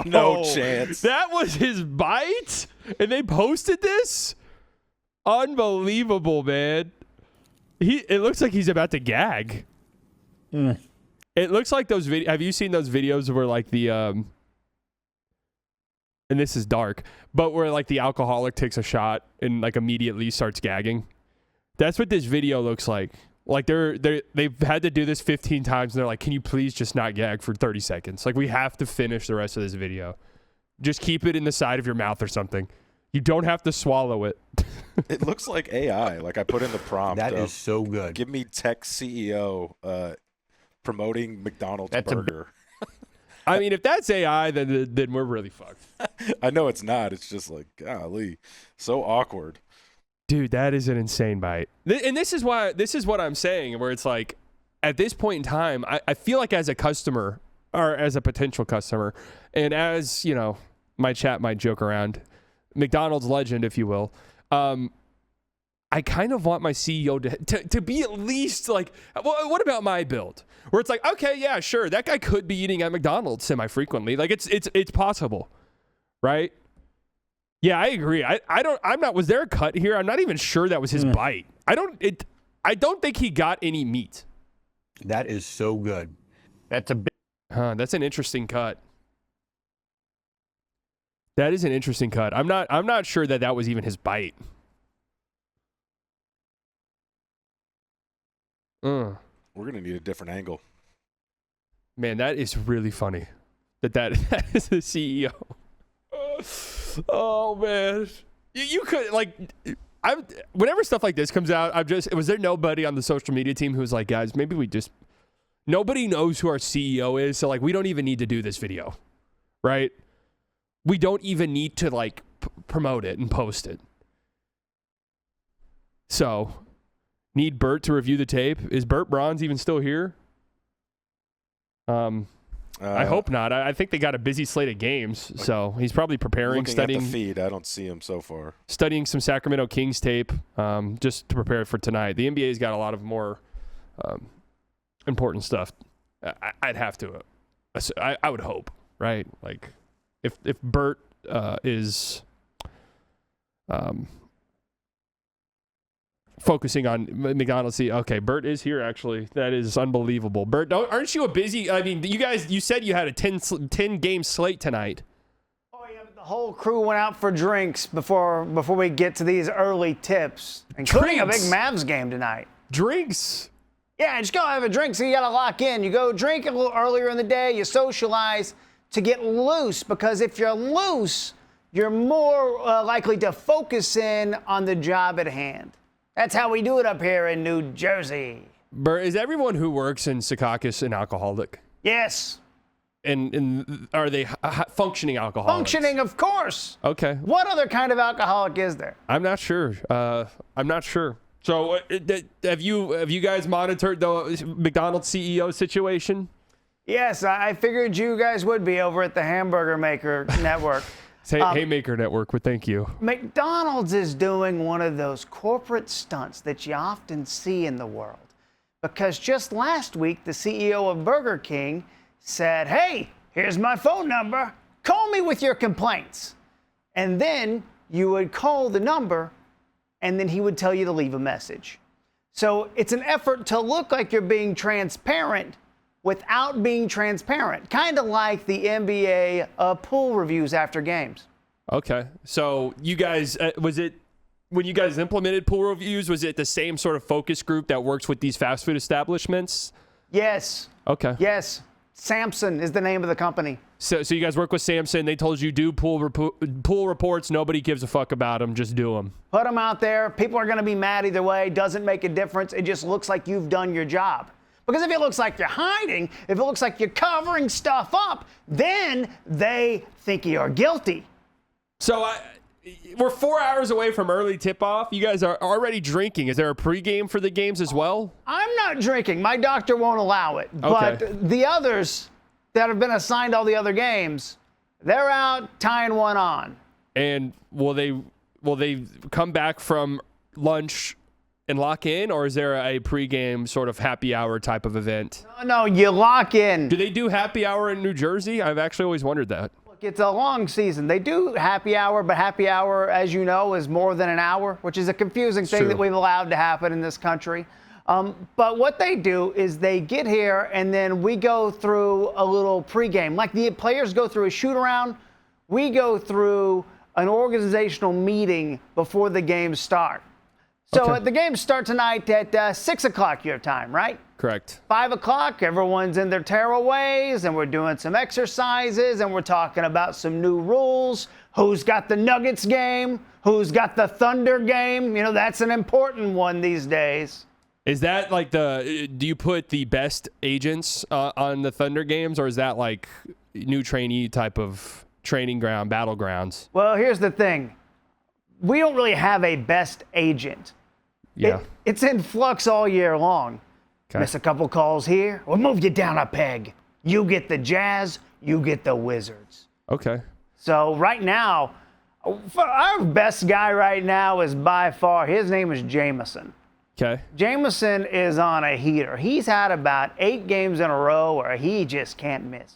No chance. That was his bite? And they posted this? Unbelievable, man. It looks like he's about to gag. It looks like those videos. Have you seen those videos where like the and this is dark, but where like the alcoholic takes a shot and like immediately starts gagging? That's what this video looks like. Like they've had to do this 15 times and they're like, "Can you please just not gag for 30 seconds? Like we have to finish the rest of this video. Just keep it in the side of your mouth or something. You don't have to swallow it." It looks like AI. Like I put in the prompt. That is so good. Give me tech CEO promoting McDonald's That's burger. I mean, if that's AI, then we're really fucked. I know it's not. It's just like, golly, so awkward. Dude, that is an insane bite. And this is what I'm saying, where it's like, at this point in time, I feel like as a customer, or as a potential customer, and as, you know, my chat might joke around, McDonald's legend, if you will, I kind of want my CEO to be at least like, well, what about my build? Where it's like, okay, yeah, sure, that guy could be eating at McDonald's semi-frequently. Like, it's possible, right? Yeah, I agree. Was there a cut here? I'm not even sure that was his bite. I don't think he got any meat. That is so good. That's a big. That's an interesting cut. That is an interesting cut. I'm not sure that was even his bite. We're gonna need a different angle. Man, that is really funny. That is the CEO. Oh man, you could like. Whenever stuff like this comes out, was there nobody on the social media team who's like, guys, maybe nobody knows who our CEO is, so like we don't even need to do this video, right? We don't even need to like promote it and post it. So, need Bert to review the tape. Is Bert Bronze even still here? I hope not. I think they got a busy slate of games, so he's probably preparing, studying. At the feed, I don't see him so far. Studying some Sacramento Kings tape, just to prepare for tonight. The NBA's got a lot of more important stuff. I'd have to. I would hope, right? Like, if Bert is focusing on McDonald's. Okay, Bert is here, actually. That is unbelievable. Bert, aren't you a busy... I mean, you said you had a 10-game slate tonight. Oh, yeah, but the whole crew went out for drinks before we get to these early tips, including a big Mavs game tonight. Drinks? Yeah, just go have a drink, so you got to lock in. You go drink a little earlier in the day, you socialize to get loose, because if you're loose, you're more likely to focus in on the job at hand. That's how we do it up here in New Jersey. Bert, is everyone who works in Secaucus an alcoholic? Yes. And are they functioning alcoholics? Functioning, of course. Okay. What other kind of alcoholic is there? I'm not sure. So, have you guys monitored the McDonald's CEO situation? Yes, I figured you guys would be over at the Hamburger Maker Network. Haymaker Network, but thank you. McDonald's is doing one of those corporate stunts that you often see in the world. Because just last week, the CEO of Burger King said, "Hey, here's my phone number. Call me with your complaints." And then you would call the number, and then he would tell you to leave a message. So it's an effort to look like you're being transparent without being transparent. Kind of like the NBA pool reviews after games. Okay. So you guys, was it when you guys implemented pool reviews, was it the same sort of focus group that works with these fast food establishments? Yes. Okay. Yes. Samson is the name of the company. So you guys work with Samson. They told you do pool reports. Nobody gives a fuck about them. Just do them. Put them out there. People are going to be mad either way. Doesn't make a difference. It just looks like you've done your job. Because if it looks like you're hiding, if it looks like you're covering stuff up, then they think you're guilty. So we're 4 hours away from early tip-off. You guys are already drinking. Is there a pregame for the games as well? I'm not drinking. My doctor won't allow it. Okay. But the others that have been assigned all the other games, they're out tying one on. And will they come back from lunch and lock in, or is there a pregame sort of happy hour type of event? No, you lock in. Do they do happy hour in New Jersey? I've actually always wondered that. Look, it's a long season. They do happy hour, but happy hour, as you know, is more than an hour, which is a confusing thing that we've allowed to happen in this country. But what they do is they get here, and then we go through a little pregame. Like the players go through a shoot-around, we go through an organizational meeting before the games start. So the games start tonight at 6 o'clock your time, right? Correct. 5 o'clock, everyone's in their tearaways, and we're doing some exercises, and we're talking about some new rules. Who's got the Nuggets game? Who's got the Thunder game? You know, that's an important one these days. Is that like do you put the best agents on the Thunder games, or is that like new trainee type of training ground, battlegrounds? Well, here's the thing. We don't really have a best agent. Yeah. It's in flux all year long. Okay. Miss a couple calls here, we'll move you down a peg. You get the Jazz, you get the Wizards. Okay. So right now, our best guy right now is by far, his name is Jameson. Okay. Jameson is on a heater. He's had about 8 games in a row where he just can't miss.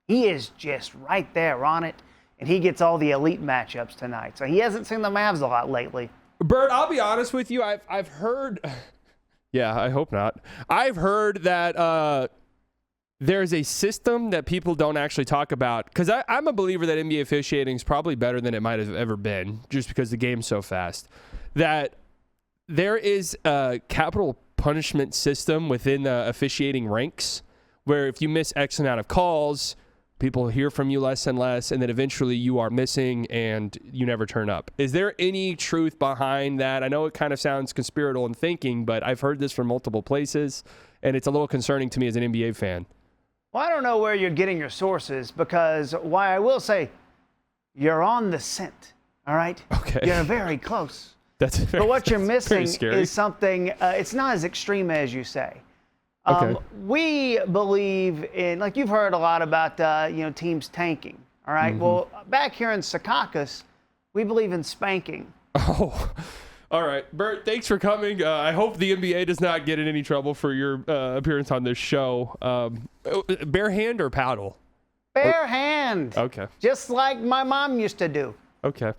He is just right there on it, and he gets all the elite matchups tonight. So he hasn't seen the Mavs a lot lately. Bert, I'll be honest with you. I've heard, yeah, I hope not. I've heard that there's a system that people don't actually talk about, because I'm a believer that NBA officiating is probably better than it might have ever been, just because the game's so fast. That there is a capital punishment system within the officiating ranks, where if you miss X amount of calls, people hear from you less and less, and then eventually you are missing and you never turn up. Is there any truth behind that? I know it kind of sounds conspiratorial in thinking, but I've heard this from multiple places, and it's a little concerning to me as an NBA fan. Well, I don't know where you're getting your sources, because why I will say, you're on the scent, all right? Okay. You're very close. But what you're missing is something, it's not as extreme as you say. Okay. We believe in, like you've heard a lot about, teams tanking. All right. Mm-hmm. Well, back here in Secaucus, we believe in spanking. Oh, all right. Bert, thanks for coming. I hope the NBA does not get in any trouble for your appearance on this show. Bare hand or paddle? Bare hand. Okay. Just like my mom used to do. Okay.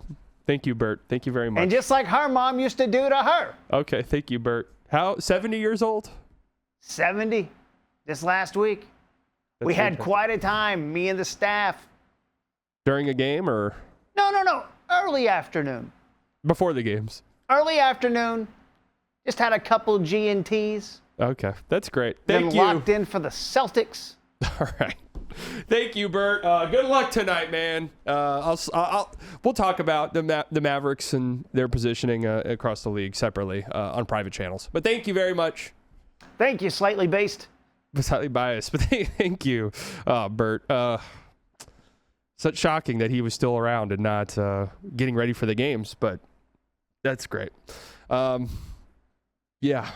Thank you, Bert. Thank you very much. And just like her mom used to do to her. Okay. Thank you, Bert. How, 70 years old? 70, just last week. We had quite a time, me and the staff. During a game or? No. Early afternoon. Before the games. Early afternoon. Just had a couple G&Ts. Okay. That's great. Thank then you. Locked in for the Celtics. All right. Thank you, Bert. Good luck tonight, man. We'll talk about the Mavericks and their positioning across the league separately on private channels. But thank you very much. Thank you, slightly based. Slightly biased, but thank you, Bert. Such shocking that he was still around and not getting ready for the games, but that's great. Yeah.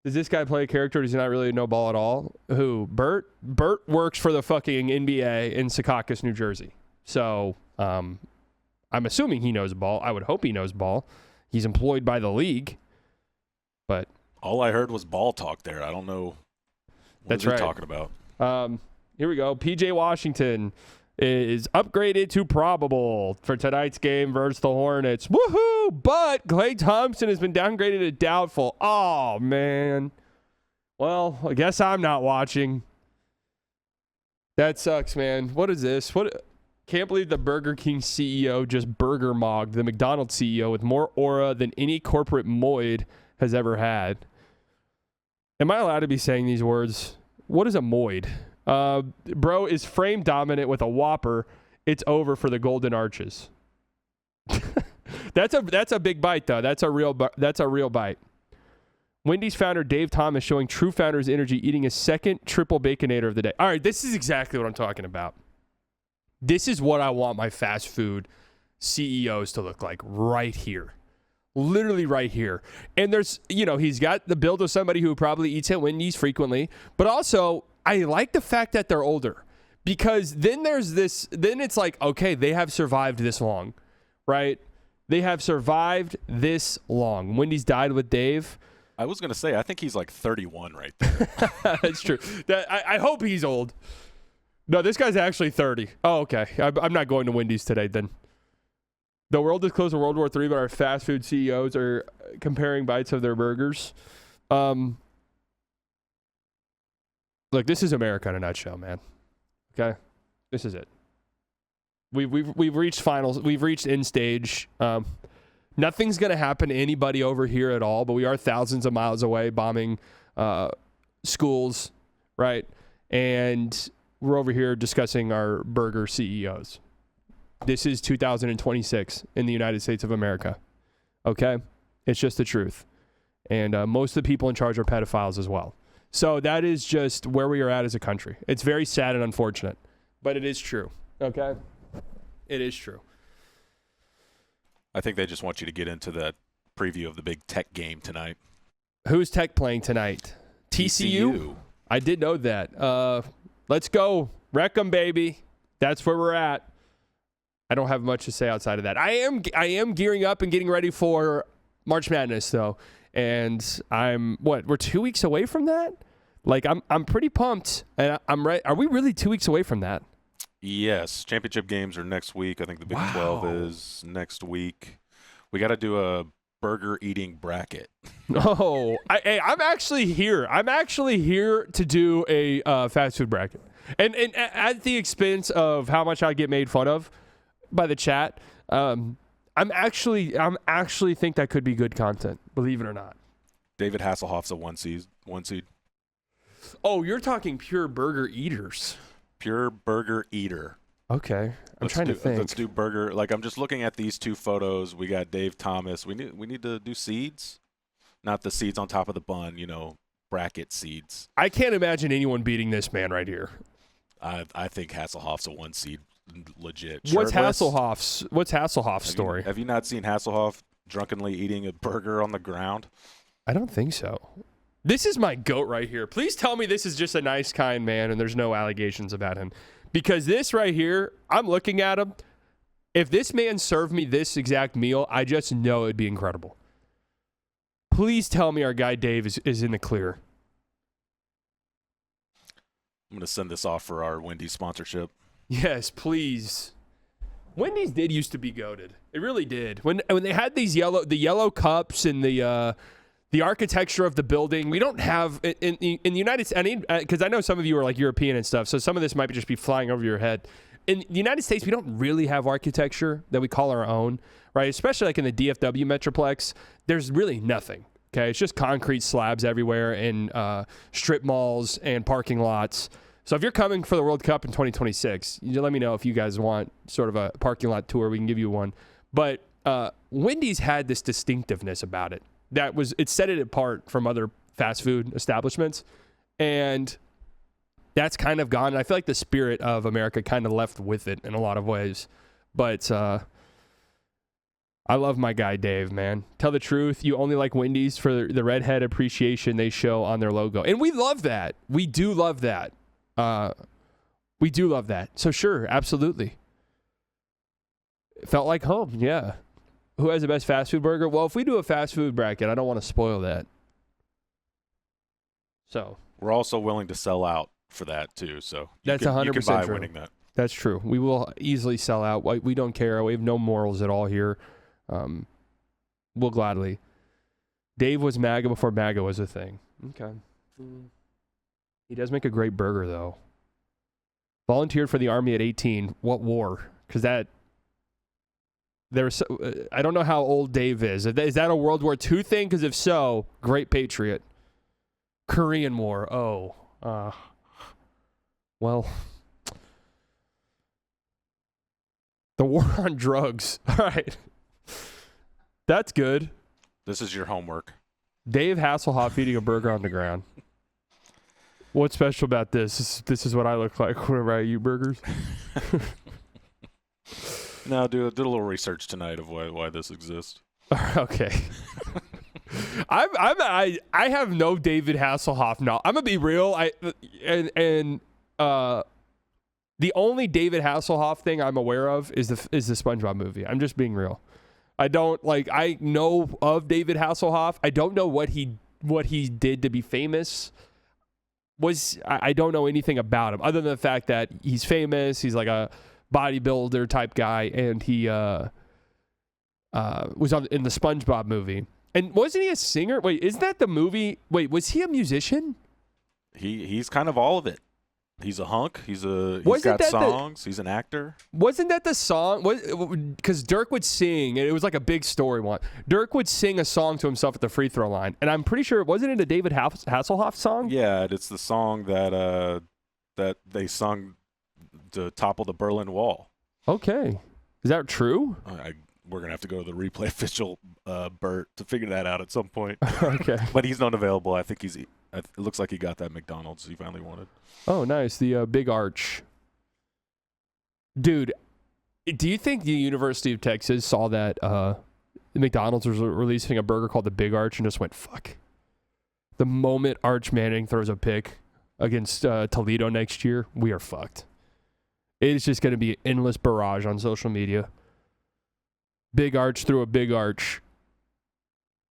Does this guy play a character? Does he not really know ball at all? Who? Bert? Bert works for the fucking NBA in Secaucus, New Jersey. So I'm assuming he knows ball. I would hope he knows ball. He's employed by the league, but all I heard was ball talk there. I don't know what that's you're right. talking about. Here we go. PJ Washington is upgraded to probable for tonight's game versus the Hornets. Woohoo! But Klay Thompson has been downgraded to doubtful. Oh, man. Well, I guess I'm not watching. That sucks, man. What is this? Can't believe the Burger King CEO just burger mogged the McDonald's CEO with more aura than any corporate moid has ever had. Am I allowed to be saying these words? What is a moid? Bro is frame dominant with a Whopper. It's over for the Golden Arches. That's a big bite though. That's a real bite. Wendy's founder Dave Thomas showing true founder's energy, eating his second triple baconator of the day. All right, this is exactly what I'm talking about. This is what I want my fast food CEOs to look like right here. Literally right here. And there's, he's got the build of somebody who probably eats at Wendy's frequently, but also I like the fact that they're older, because then it's like, okay, they have survived this long, right? They have survived this long. Wendy's died with Dave. I was going to say, I think he's like 31 right there. That's true. I hope he's old. No, this guy's actually 30. Oh, okay. I'm not going to Wendy's today then. The world is close to World War III, but our fast food CEOs are comparing bites of their burgers. Look, this is America in a nutshell, man. Okay? This is it. We've reached finals. We've reached end stage. Nothing's going to happen to anybody over here at all, but we are thousands of miles away bombing schools, right? And we're over here discussing our burger CEOs. This is 2026 in the United States of America, okay? It's just the truth. And most of the people in charge are pedophiles as well. So that is just where we are at as a country. It's very sad and unfortunate, but it is true, okay? It is true. I think they just want you to get into that preview of the big Tech game tonight. Who's Tech playing tonight? TCU? I did know that. Let's go. Wreck 'em, baby. That's where we're at. I don't have much to say outside of that. I am gearing up and getting ready for March Madness, though. And we're 2 weeks away from that? Like, I'm pretty pumped. And I'm ready. Are we really 2 weeks away from that? Yes, championship games are next week. I think the Big 12 is next week. We got to do a burger eating bracket. Oh, I'm actually here. I'm actually here to do a fast food bracket, and at the expense of how much I get made fun of by the chat. I'm actually think that could be good content. Believe it or not. David Hasselhoff's a one seed. Oh, you're talking pure burger eaters. Pure burger eater. Okay, I'm trying to think. Let's do burger. Like, I'm just looking at these two photos. We got Dave Thomas. We need to do seeds, not the seeds on top of the bun. Bracket seeds. I can't imagine anyone beating this man right here. I think Hasselhoff's a one seed, legit. What's Hasselhoff's story? Have you not seen Hasselhoff drunkenly eating a burger on the ground? I don't think so. This is my GOAT right here. Please tell me this is just a nice, kind man and there's no allegations about him. Because this right here, I'm looking at him. If this man served me this exact meal, I just know it'd be incredible. Please tell me our guy Dave is in the clear. I'm going to send this off for our Wendy's sponsorship. Yes, please. Wendy's did used to be goated. It really did. When they had these yellow cups and the architecture of the building, we don't have in the United States, because I know some of you are like European and stuff, so some of this might just be flying over your head. In the United States, we don't really have architecture that we call our own, right? Especially like in the DFW Metroplex, there's really nothing, okay? It's just concrete slabs everywhere in strip malls and parking lots. So if you're coming for the World Cup in 2026, you let me know if you guys want sort of a parking lot tour. We can give you one. But Wendy's had this distinctiveness about it. It set it apart from other fast food establishments, and that's kind of gone. And I feel like the spirit of America kind of left with it in a lot of ways. But I love my guy Dave, man. Tell the truth, you only like Wendy's for the redhead appreciation they show on their logo, and we love that. We do love that. We do love that. So sure, absolutely. It felt like home, yeah. Who has the best fast food burger? Well, if we do a fast food bracket, I don't want to spoil that. So we're also willing to sell out for that too. So that's 100% you can buy true. Winning that. That's true. We will easily sell out. We don't care. We have no morals at all here. We'll gladly. Dave was MAGA before MAGA was a thing. Okay. He does make a great burger though. Volunteered for the Army at 18. What war? because I don't know how old Dave is. Is that a World War II thing? Because if so, great patriot. Korean War. Oh. Well. The war on drugs. All right. That's good. This is your homework. Dave Hasselhoff eating a burger on the ground. What's special about this? This is what I look like whenever I eat burgers. No, did a little research tonight of why this exists. Okay. I have no David Hasselhoff now. I'm gonna be real. The only David Hasselhoff thing I'm aware of is the SpongeBob movie. I'm just being real. I know of David Hasselhoff. I don't know what he did to be famous. I don't know anything about him other than the fact that he's famous. He's like a bodybuilder type guy, and he was in the SpongeBob movie. And wasn't he a singer? Wait, isn't that the movie? Wait, was he a musician? He's kind of all of it. He's a hunk. He's got songs. He's an actor. Wasn't that the song? Because Dirk would sing, and it was like a big story one. Dirk would sing a song to himself at the free throw line, and I'm pretty sure wasn't it a David Hasselhoff song? Yeah, it's the song that they sung to topple the Berlin Wall. Okay, is that true? We're gonna have to go to the replay official Bert to figure that out at some point. Okay, but he's not available. I think it looks like he got that McDonald's he finally wanted. Oh, nice. The Big Arch. Dude, do you think the University of Texas saw that McDonald's was releasing a burger called the Big Arch and just went, fuck? The moment Arch Manning throws a pick against Toledo next year, we are fucked. It's just going to be an endless barrage on social media. Big Arch threw a Big Arch.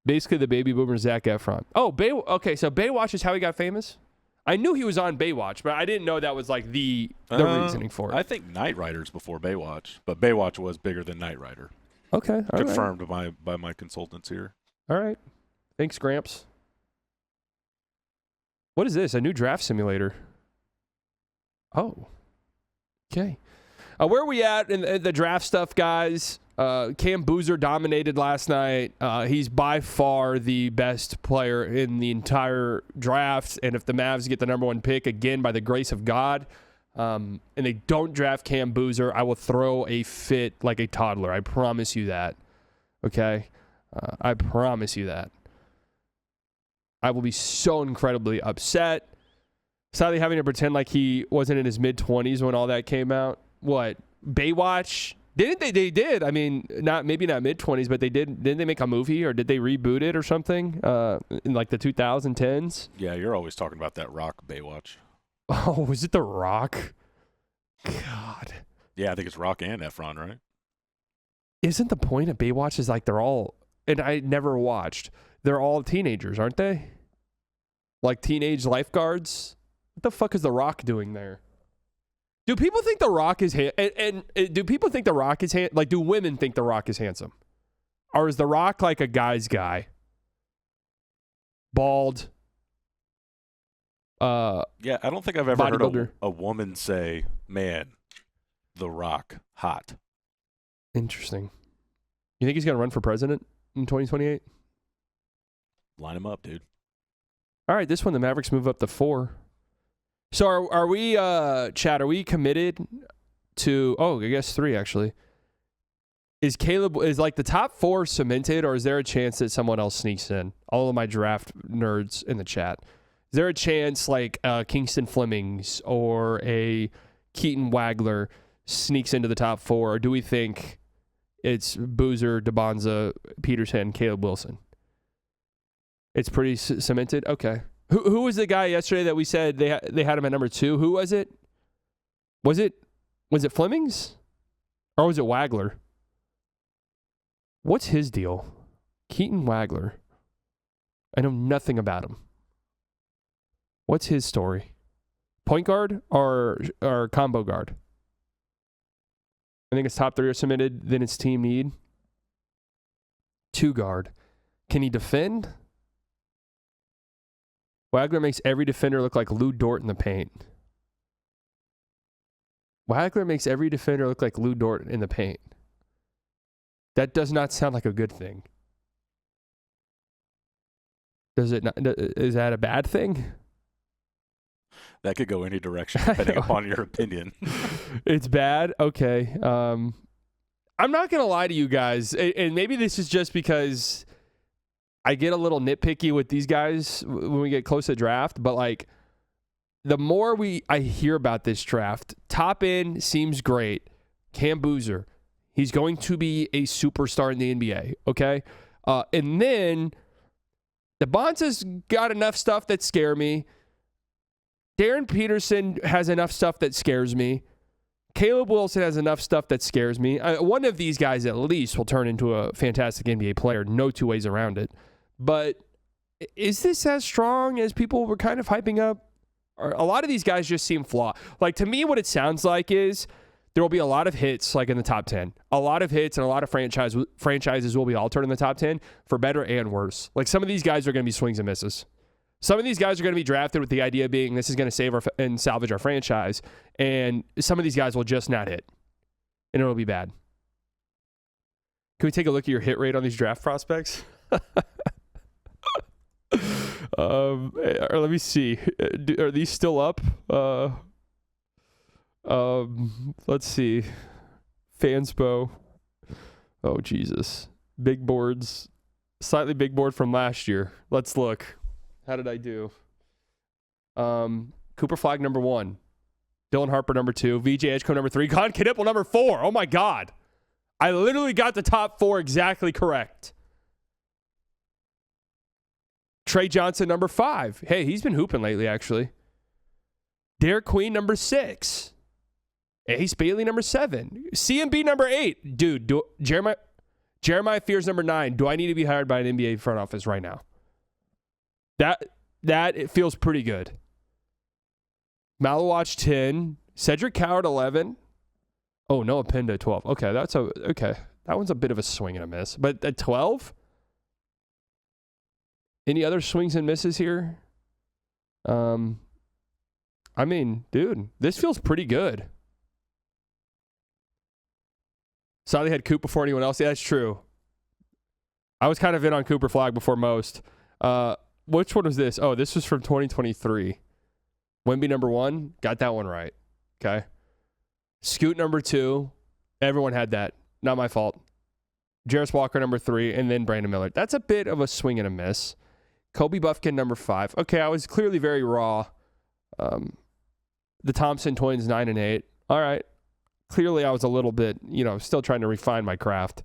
Basically the baby boomer Zac Efron. Oh, okay, so Baywatch is how he got famous? I knew he was on Baywatch, but I didn't know that was like the reasoning for it. I think Knight Rider's before Baywatch, but Baywatch was bigger than Knight Rider. Okay, all confirmed by my consultants here. All right, thanks, Gramps. What is this? A new draft simulator? Oh, okay. Where are we at in the draft stuff, guys? Cam Boozer dominated last night. He's by far the best player in the entire draft. And if the Mavs get the number one pick again by the grace of God, and they don't draft Cam Boozer, I will throw a fit like a toddler. I promise you that. Okay? I promise you that. I will be so incredibly upset. Sadly, having to pretend like he wasn't in his mid-20s when all that came out. What? Baywatch? Didn't they? They did. I mean, maybe not mid-20s, but they did. Didn't they make a movie or did they reboot it or something in like the 2010s? Yeah, you're always talking about that Rock Baywatch. Oh, was it The Rock? God. Yeah, I think it's Rock and Efron, right? Isn't the point of Baywatch is like they're all, and I never watched, they're all teenagers, aren't they? Like teenage lifeguards? What the fuck is The Rock doing there? Do people think The Rock is and do people think The Rock is like? Do women think The Rock is handsome, or is The Rock like a guy's guy? Bald. Yeah, I don't think I've ever heard a woman say, "Man, The Rock, hot." Interesting. You think he's gonna run for president in 2028? Line him up, dude. All right, this one the Mavericks move up to 4. So are we, Chad, are we committed to, I guess 3 actually. Is like the top 4 cemented, or is there a chance that someone else sneaks in? All of my draft nerds in the chat. Is there a chance like Kingston Flemings or a Keaton Wagler sneaks into the top 4, or do we think it's Boozer, DeBonza, Peterson, Caleb Wilson? It's pretty cemented? Okay. Who was the guy yesterday that we said they had him at number 2? Who was it? Was it Flemings? Or was it Wagler? What's his deal? Keaton Wagler. I know nothing about him. What's his story? Point guard or combo guard? I think it's top 3 are submitted, then it's team need. 2 guard. Can he defend? Wagler makes every defender look like Lou Dort in the paint. Wagler makes every defender look like Lou Dort in the paint. That does not sound like a good thing. Does it not? Is that a bad thing? That could go any direction depending upon your opinion. It's bad? Okay. I'm not going to lie to you guys, and maybe this is just because I get a little nitpicky with these guys when we get close to draft, but like the more I hear about this draft, top end seems great. Cam Boozer, he's going to be a superstar in the NBA, okay? And then the Bonza's got enough stuff that scare me. Darren Peterson has enough stuff that scares me. Caleb Wilson has enough stuff that scares me. One of these guys at least will turn into a fantastic NBA player. No two ways around it. But is this as strong as people were kind of hyping up? Or a lot of these guys just seem flawed. Like, to me, what it sounds like is there will be a lot of hits, like in the top 10. A lot of hits and a lot of franchises will be altered in the top 10 for better and worse. Like, some of these guys are going to be swings and misses. Some of these guys are going to be drafted with the idea being this is going to save and salvage our franchise. And some of these guys will just not hit. And it'll be bad. Can we take a look at your hit rate on these draft prospects? Or let me see. Are these still up? Let's see. Fanspo. Oh, Jesus. Big boards. Slightly big board from last year. Let's look. How did I do? Cooper Flagg, number 1. Dylan Harper, number 2. VJ Edgecombe, number 3. Con Knipple, number 4. Oh, my God. I literally got the top 4 exactly correct. Trey Johnson, number 5. Hey, he's been hooping lately, actually. Derek Queen, number 6. Ace Bailey, number 7. CMB, number 8. Dude, Jeremiah Fears, number 9. Do I need to be hired by an NBA front office right now? That it feels pretty good. Malawatch 10. Cedric Coward 11. Oh, Noah Pinda 12. Okay, okay. That one's a bit of a swing and a miss. But at 12? Any other swings and misses here? I mean, dude, this feels pretty good. Saw they had Coop before anyone else. Yeah, that's true. I was kind of in on Cooper Flagg before most. Which one was this? Oh, this was from 2023. Wemby, number 1. Got that one right. Okay. Scoot, number 2. Everyone had that. Not my fault. Jarris Walker, number 3. And then Brandon Miller. That's a bit of a swing and a miss. Kobe Buffkin, number 5. Okay, I was clearly very raw. The Thompson twins, 9 and 8. All right. Clearly, I was a little bit, still trying to refine my craft.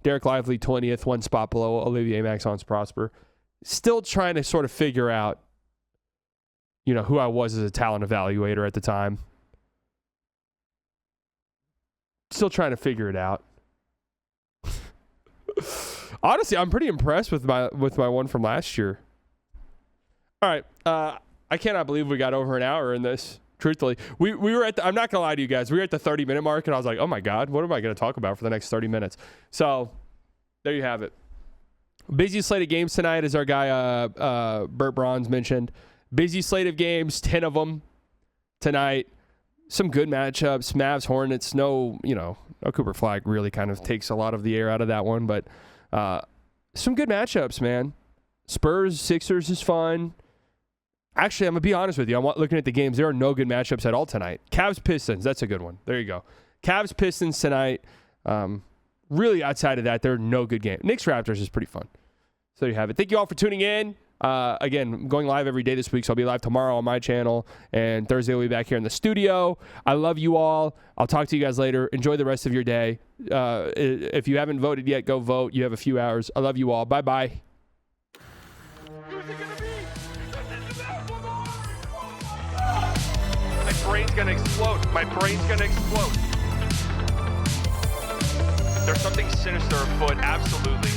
Derek Lively, 20th, 1 spot below Olivier Maxence Prosper. Still trying to sort of figure out, who I was as a talent evaluator at the time. Still trying to figure it out. Honestly, I'm pretty impressed with my one from last year. All right. I cannot believe we got over an hour in this. Truthfully, we were at I'm not going to lie to you guys. We were at the 30-minute mark, and I was like, oh, my God, what am I going to talk about for the next 30 minutes? So there you have it. Busy slate of games tonight, as our guy Burt Bronze mentioned. Busy slate of games, 10 of them tonight. Some good matchups. Mavs, Hornets. No Cooper Flagg really kind of takes a lot of the air out of that one, but some good matchups, man. Spurs, Sixers is fun. Actually, I'm going to be honest with you. I'm looking at the games. There are no good matchups at all tonight. Cavs, Pistons. That's a good one. There you go. Cavs, Pistons tonight. Really, outside of that, there are no good games. Knicks, Raptors is pretty fun. So there you have it. Thank you all for tuning in. Again, I'm going live every day this week, so I'll be live tomorrow on my channel, and Thursday we'll be back here in the studio. I love you all. I'll talk to you guys later. Enjoy the rest of your day. If you haven't voted yet, go vote. You have a few hours. I love you all. Bye-bye. Who's it gonna be? This is it. One more. Oh my God. My brain's gonna explode. My brain's gonna explode. There's something sinister afoot. Absolutely.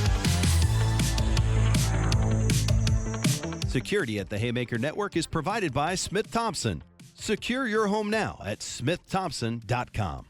Security at the Haymaker Network is provided by Smith Thompson. Secure your home now at smiththompson.com.